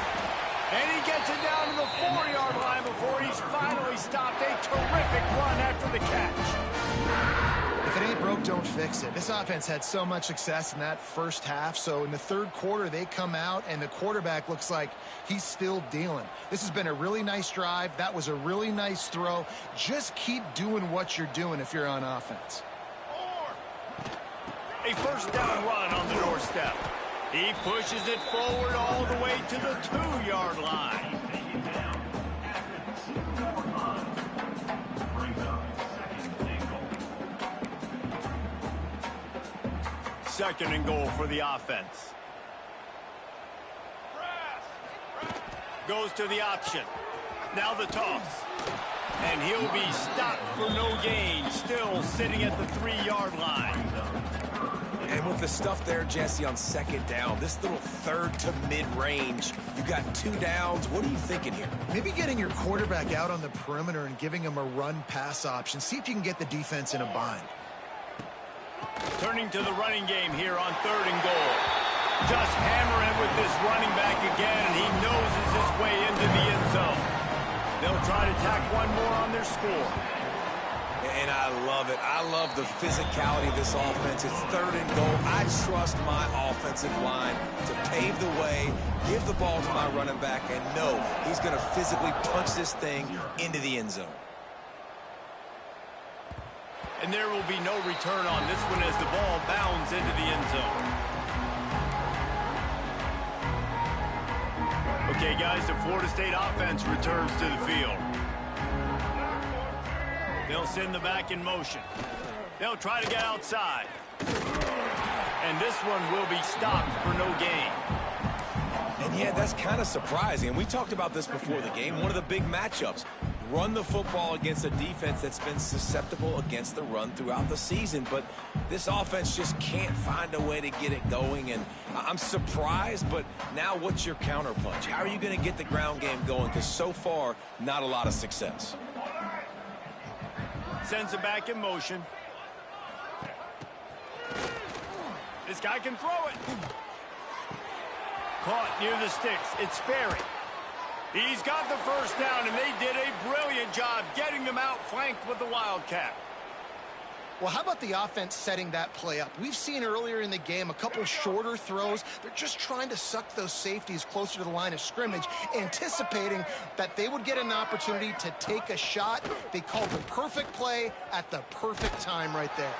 And he gets it down to the 4-yard line before he's finally stopped. A terrific run after the catch. If it ain't broke, don't fix it. This offense had so much success in that first half, so in the third quarter, they come out, and the quarterback looks like he's still dealing. This has been a really nice drive. That was a really nice throw. Just keep doing what you're doing if you're on offense. A first down run on the doorstep. He pushes it forward all the way to the 2-yard line. Second and goal for the offense. Goes to the option. Now the toss. And he'll be stopped for no gain. Still sitting at the 3-yard line. And with the stuff there, Jesse, on second down, this little third to mid-range, you got 2 downs. What are you thinking here? Maybe getting your quarterback out on the perimeter and giving him a run-pass option. See if you can get the defense in a bind. Turning to the running game here on 3rd and goal. Just hammering with this running back again, and he noses his way into the end zone. They'll try to tack one more on their score. And I love it. I love the physicality of this offense. It's 3rd and goal. I trust my offensive line to pave the way, give the ball to my running back, and know he's going to physically punch this thing into the end zone. And there will be no return on this one as the ball bounds into the end zone. Okay, guys, the Florida State offense returns to the field. They'll send the back in motion. They'll try to get outside. And this one will be stopped for no gain. And yeah, that's kind of surprising. And we talked about this before the game. One of the big matchups. Run the football against a defense that's been susceptible against the run throughout the season. But this offense just can't find a way to get it going. And I'm surprised, but now what's your counterpunch? How are you going to get the ground game going? Because so far, not a lot of success. Sends it back in motion. This guy can throw it. Caught near the sticks. It's Sperry. He's got the first down, and they did a brilliant job getting them out flanked with the Wildcat. Well, how about the offense setting that play up? We've seen earlier in the game a couple shorter throws. They're just trying to suck those safeties closer to the line of scrimmage, anticipating that they would get an opportunity to take a shot. They called the perfect play at the perfect time right there.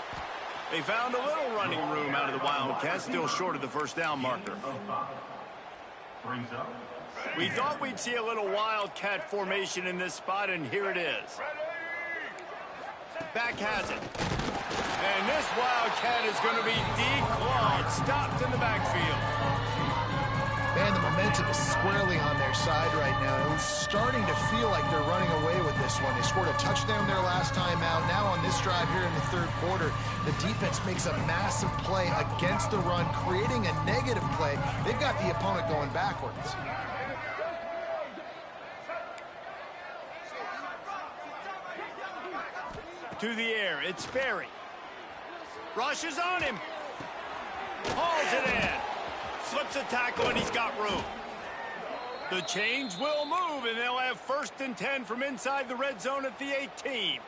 They found a little running room out of the Wildcats, still short of the first down marker. We thought we'd see a little Wildcat formation in this spot, and here it is. Back has it. And this Wildcat is going to be declawed, stopped in the backfield. Man, the momentum is squarely on their side right now. It's starting to feel like they're running away with this one. They scored a touchdown their last time out. Now on this drive here in the 3rd quarter, the defense makes a massive play against the run, creating a negative play. They've got the opponent going backwards. To the air, it's Sperry. Rushes on him. Hauls it in. Slips a tackle, and he's got room. The chains will move, and they'll have 1st and 10 from inside the red zone at the 18.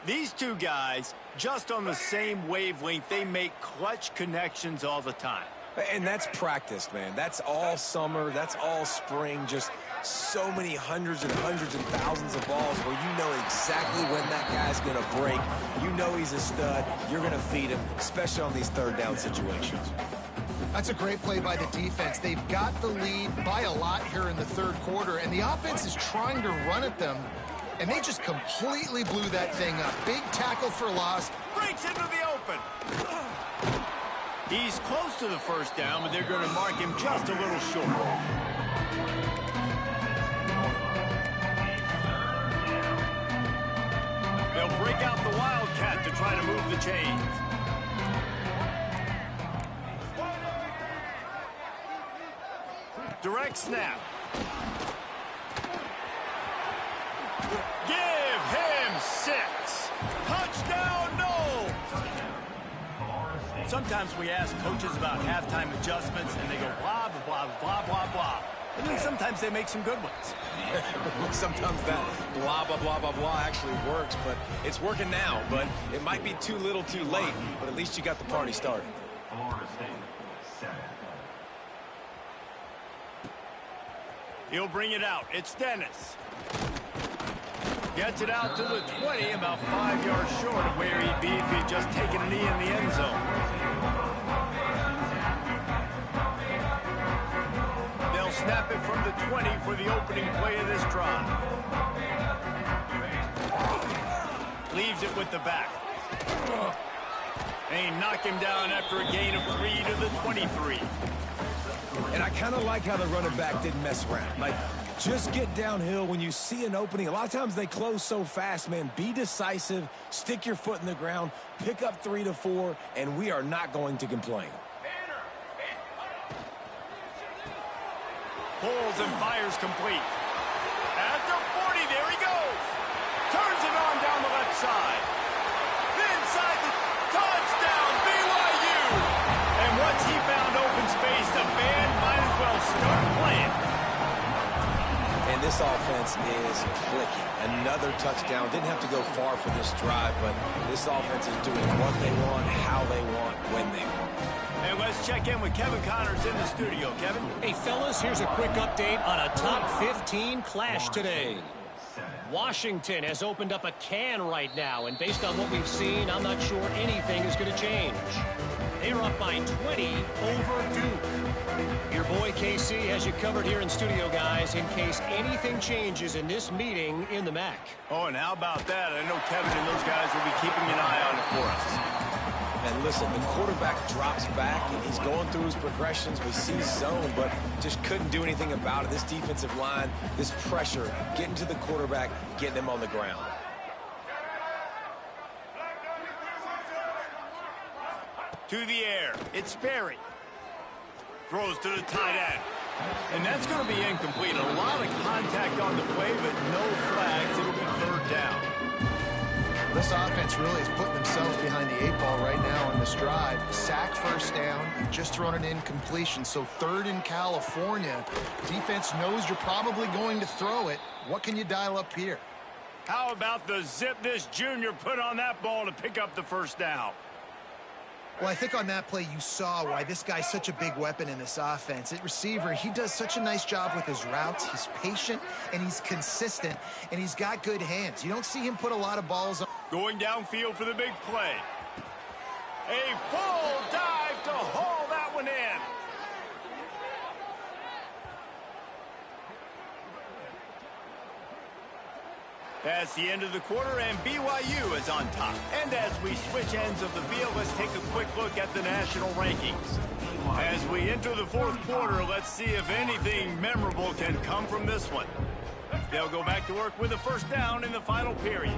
These two guys, just on the same wavelength, they make clutch connections all the time. And that's practice, man. That's all summer. That's all spring. Just so many hundreds and thousands of balls where you know exactly when that guy's going to break. You know he's a stud. You're going to feed him, especially on these 3rd down situations. That's a great play by the defense. They've got the lead by a lot here in the 3rd quarter, and the offense is trying to run at them, and they just completely blew that thing up. Big tackle for loss. Breaks into the open. He's close to the first down, but they're going to mark him just a little short. They'll break out the Wildcat to try to move the chains. Direct snap. Give him 6. Touchdown, Noles. Sometimes we ask coaches about halftime adjustments, and they go blah, blah, blah, blah, blah. And then sometimes they make some good ones. Sometimes that blah, blah, blah, blah, blah actually works, but it's working now. But it might be too little too late, but at least you got the party started. He'll bring it out. It's Dennis. Gets it out to the 20, about 5 yards short of where he'd be if he'd just taken a knee in the end zone. They'll snap it from the 20 for the opening play of this drive. Leaves it with the back. They knock him down after a gain of 3 to the 23. And I kind of like how the running back didn't mess around. Like, Just get downhill when you see an opening. A lot of times they close so fast, man. Be decisive, stick your foot in the ground, pick up 3 to 4, and we are not going to complain. Pulls and fires complete. At the 40, there he goes. Turns it on down the left side. Inside the touchdown, BYU. And once he found open space, the band might as well start playing. And this offense is clicking. Another touchdown. Didn't have to go far for this drive, but this offense is doing what they want, how they want, when they want. And let's check in with Kevin Connors in the studio. Kevin? Hey, fellas, here's a quick update on a top 15 clash today. Washington has opened up a can right now, and based on what we've seen, I'm not sure anything is going to change. They're up by 20 over Duke. Your boy KC has you covered here in studio, guys, in case anything changes in this meeting in the MAC. Oh, and how about that? I know Kevin and those guys will be keeping an eye on it for us. And listen, the quarterback drops back, and he's going through his progressions. We see zone, but just couldn't do anything about it. This defensive line, this pressure, getting to the quarterback, getting him on the ground. To the air. It's Sperry. Throws to the tight end. And that's going to be incomplete. A lot of contact on the play, but no flags. It'll be third down. This offense really is putting themselves behind the 8-ball right now on this drive. Sack first down. You've just thrown an incompletion. So third in California. Defense knows you're probably going to throw it. What can you dial up here? How about the zip this junior put on that ball to pick up the first down? Well, I think on that play you saw why this guy's such a big weapon in this offense. At receiver, he does such a nice job with his routes. He's patient, and he's consistent, and he's got good hands. You don't see him put a lot of balls on. Going downfield for the big play. A full dive to haul that one in. That's the end of the quarter, and BYU is on top. And as we switch ends of the field, let's take a quick look at the national rankings. As we enter the fourth quarter, let's see if anything memorable can come from this one. They'll go back to work with a first down in the final period.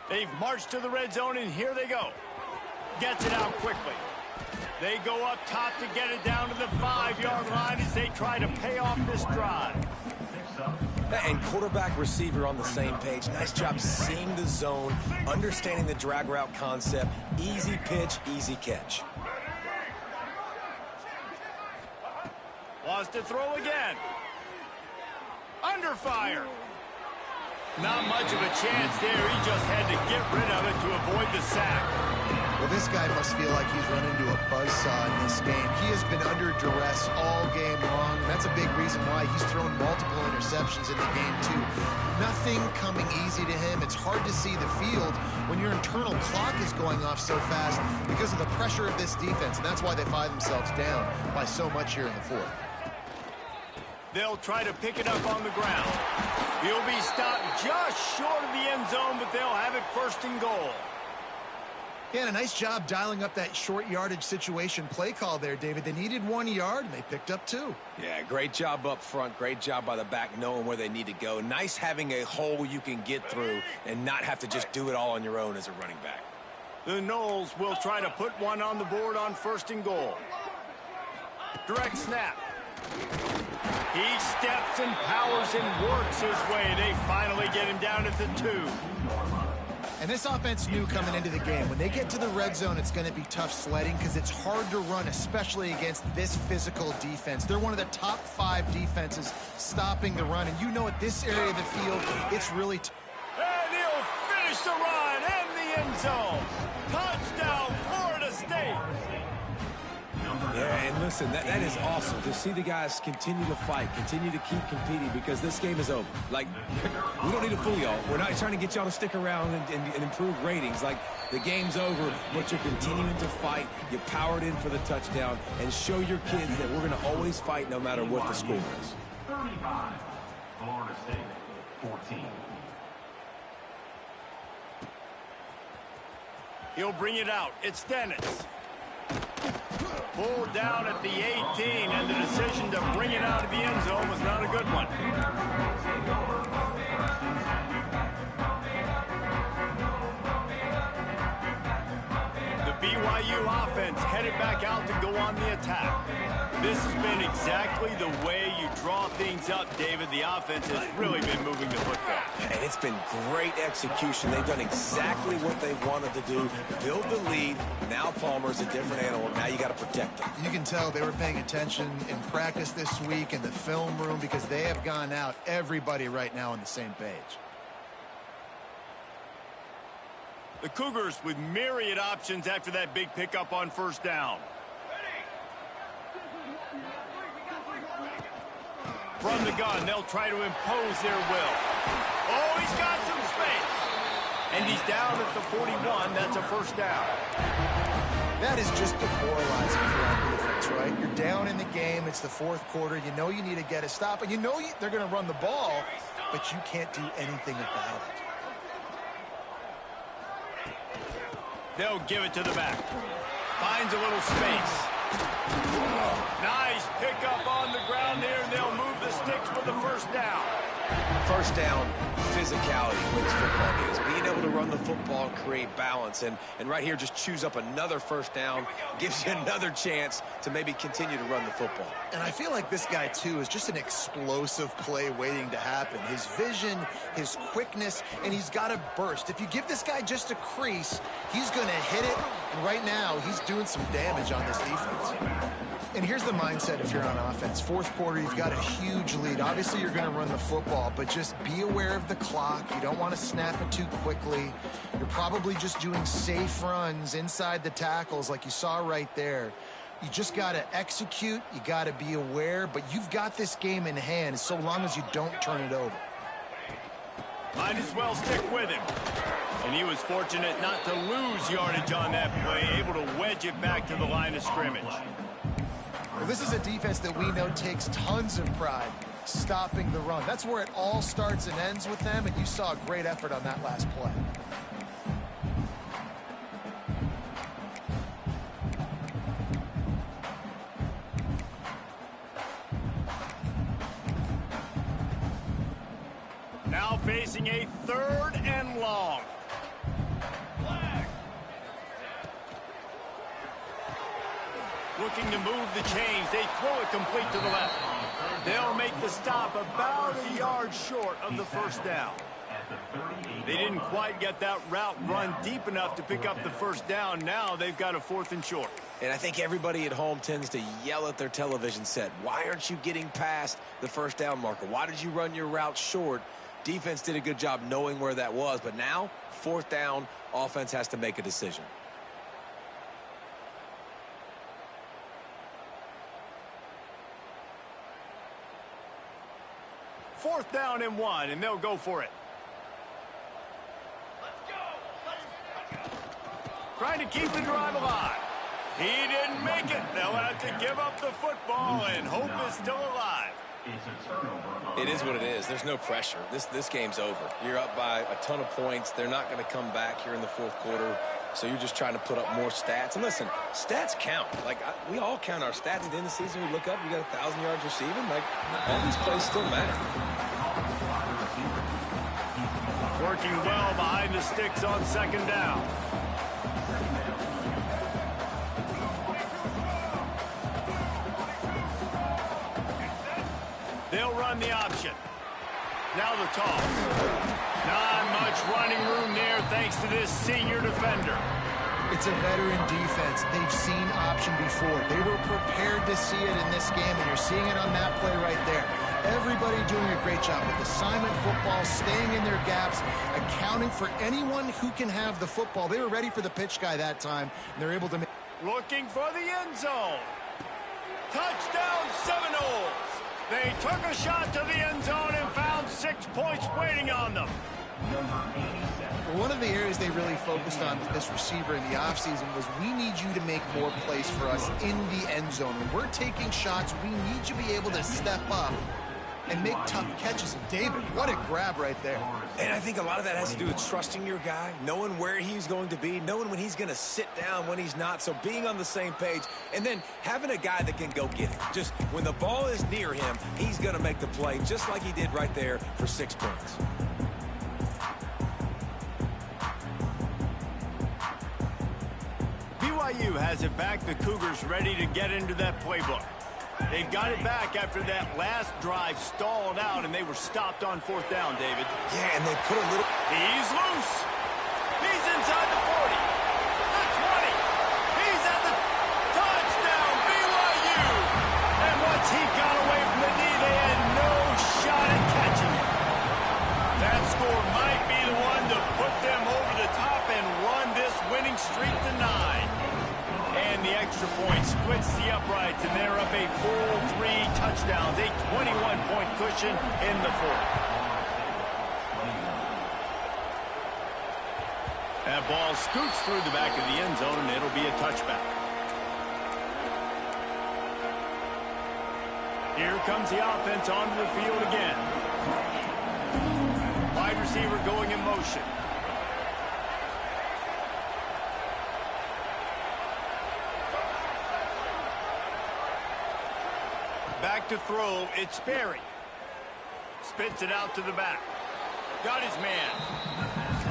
They've marched to the red zone, and here they go. Gets it out quickly. They go up top to get it down to the 5-yard line as they try to pay off this drive. And quarterback receiver on the same page. Nice job seeing the zone, understanding the drag route concept. Easy pitch, easy catch. Wants to throw again. Under fire. Not much of a chance there. He just had to get rid of it to avoid the sack. Well, this guy must feel like he's run into a buzzsaw in this game. He has been under duress all game long, and that's a big reason why he's thrown multiple interceptions in the game, too. Nothing coming easy to him. It's hard to see the field when your internal clock is going off so fast because of the pressure of this defense, and that's why they find themselves down by so much here in the fourth. They'll try to pick it up on the ground. He'll be stopped just short of the end zone, but they'll have it first and goal. Yeah, and a nice job dialing up that short yardage situation play call there, David. They needed 1 yard, and they picked up 2. Yeah, great job up front. Great job by the back knowing where they need to go. Nice having a hole you can get through and not have to just do it all on your own as a running back. The Noles will try to put one on the board on first and goal. Direct snap. He steps and powers and works his way. They finally get him down at the 2. And this offense knew coming into the game, when they get to the red zone, it's going to be tough sledding because it's hard to run, especially against this physical defense. They're one of the top 5 defenses stopping the run. And you know at this area of the field, it's really and he'll finish the run and the end zone. Touchdown, Florida State. Yeah, and listen, that is awesome to see the guys continue to fight, continue to keep competing because this game is over. Like, we don't need to fool y'all. We're not trying to get y'all to stick around and improve ratings. Like, the game's over, but you're continuing to fight. You powered in for the touchdown and show your kids that we're going to always fight no matter what the score is. 35, Florida State, 14. He'll bring it out. It's Dennis. Pulled down at the 18, and the decision to bring it out of the end zone was not a good one. The BYU offense headed back out to go on the attack. This has been exactly the way you draw things up, David. The offense has really been moving the football. And it's been great execution. They've done exactly what they wanted to do. Build the lead. Now Palmer's a different animal. Now you got to protect him. You can tell they were paying attention in practice this week in the film room because they have gone out, everybody right now on the same page. The Cougars with myriad options after that big pickup on first down. From the gun, they'll try to impose their will. Oh, he's got some space. And he's down at the 41. That's a first down. That is just demoralizing for our defense, right? You're down in the game. It's the fourth quarter. You know you need to get a stop. And you know they're going to run the ball, but you can't do anything about it. They'll give it to the back. Finds a little space. Nice pickup on the ground there, and they'll move the sticks for the first down. First down, physicality wins football games. Being able to run the football and create balance. And right here, just choose up another first down. Gives you another chance to maybe continue to run the football. And I feel like this guy, too, is just an explosive play waiting to happen. His vision, his quickness, and he's got a burst. If you give this guy just a crease, he's going to hit it. And right now, he's doing some damage on this defense. And here's the mindset if you're on offense. Fourth quarter, you've got a huge lead. Obviously, you're going to run the football, but just be aware of the clock. You don't want to snap it too quickly. You're probably just doing safe runs inside the tackles like you saw right there. You just got to execute. You got to be aware, but you've got this game in hand so long as you don't turn it over. Might as well stick with him. And he was fortunate not to lose yardage on that play, able to wedge it back to the line of scrimmage. Well, this is a defense that we know takes tons of pride stopping the run. That's where it all starts and ends with them, and you saw a great effort on that last play. Now facing a 3rd and long. Looking to move the chains. They throw it complete to the left. They'll make the stop about a yard short of the first down. They didn't quite get that route run deep enough to pick up the first down. Now they've got a 4th and short. And I think everybody at home tends to yell at their television set. Why aren't you getting past the first down marker? Why did you run your route short? Defense did a good job knowing where that was. But now, 4th down, offense has to make a decision. Fourth down and 1, and they'll go for it. Trying to keep the drive alive. He didn't make it. They'll have to give up the football, and hope is still alive. It is what it is. There's no pressure. This game's over. You're up by a ton of points. They're not going to come back here in the fourth quarter. So you're just trying to put up more stats. And listen, stats count. We all count our stats. At the end of the season, we look up, you got 1,000 yards receiving. All these plays still matter. Working well behind the sticks on 2nd down. They'll run the option. Now the toss. Not much running room there thanks to this senior defender. It's a veteran defense. They've seen option before. They were prepared to see it in this game, and you're seeing it on that play right there. Everybody doing a great job with assignment football, staying in their gaps, accounting for anyone who can have the football. They were ready for the pitch guy that time, and they're able to make... Looking for the end zone. Touchdown Seminoles. They took a shot to the end zone and found 6 points waiting on them. One of the areas they really focused on with this receiver in the offseason was we need you to make more plays for us in the end zone. When we're taking shots, we need you to be able to step up and make tough catches. And David, what a grab right there. And I think a lot of that has to do with trusting your guy, knowing where he's going to be, knowing when he's going to sit down, when he's not. So being on the same page, and then having a guy that can go get it. Just when the ball is near him, he's going to make the play, just like he did right there for 6 points. BYU has it back. The Cougars ready to get into that playbook. They've got it back after that last drive stalled out, and they were stopped on 4th down, David. Yeah, and they put a little... He's loose. He's inside the 40. The 20. He's at the touchdown, BYU. And once he got away from the knee, they had no shot at catching it. That score might be the one to put them over the top and run this winning streak to 9. And the extra point splits the uprights, and they're up a full 3 touchdowns, a 21-point cushion in the 4th. That ball scoots through the back of the end zone, and it'll be a touchback. Here comes the offense onto the field again. Wide receiver going in motion. Back to throw, it's Sperry. Spits it out to the back. Got his man.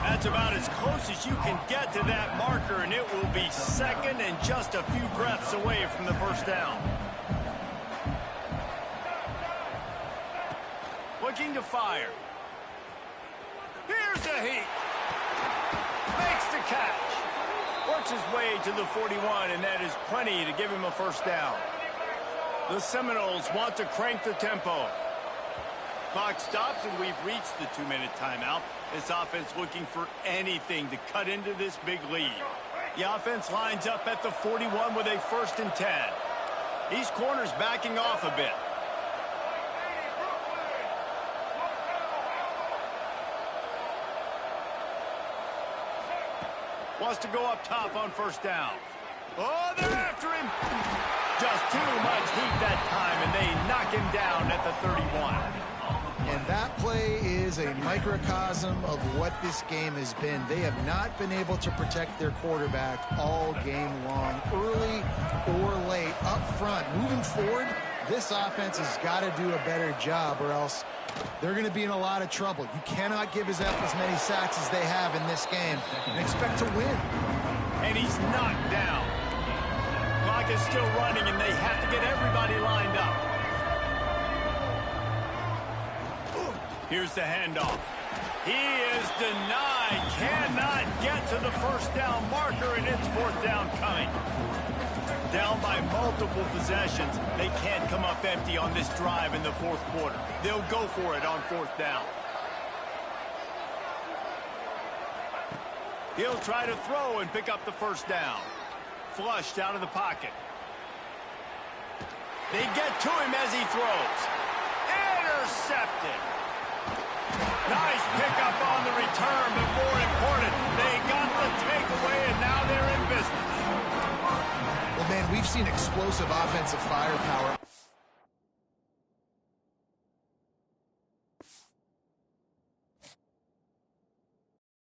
That's about as close as you can get to that marker, and it will be second and just a few breaths away from the 1st down. Looking to fire. Here's a heat. Makes the catch. Works his way to the 41, and that is plenty to give him a 1st down. The Seminoles want to crank the tempo. Clock stops, and we've reached the 2-minute timeout. This offense looking for anything to cut into this big lead. The offense lines up at the 41 with a 1st and 10. These corners backing off a bit. Wants to go up top on 1st down. Oh, they're after him. Just too much heat that time, and they knock him down at the 31. And that play is a microcosm of what this game has been. They have not been able to protect their quarterback all game long, early or late, up front. Moving forward, this offense has got to do a better job, or else they're going to be in a lot of trouble. You cannot give up as many sacks as they have in this game and expect to win. And he's knocked down. Clock is still running, and they have to get everybody lined up. Here's the handoff. He is denied. Cannot get to the 1st down marker, and it's 4th down coming. Down by multiple possessions. They can't come up empty on this drive in the 4th quarter. They'll go for it on 4th down. He'll try to throw and pick up the 1st down. Flushed out of the pocket. They get to him as he throws. Intercepted. Nice pickup on the return, but more important, they got the takeaway, and now they're in business. Well, man, we've seen explosive offensive firepower.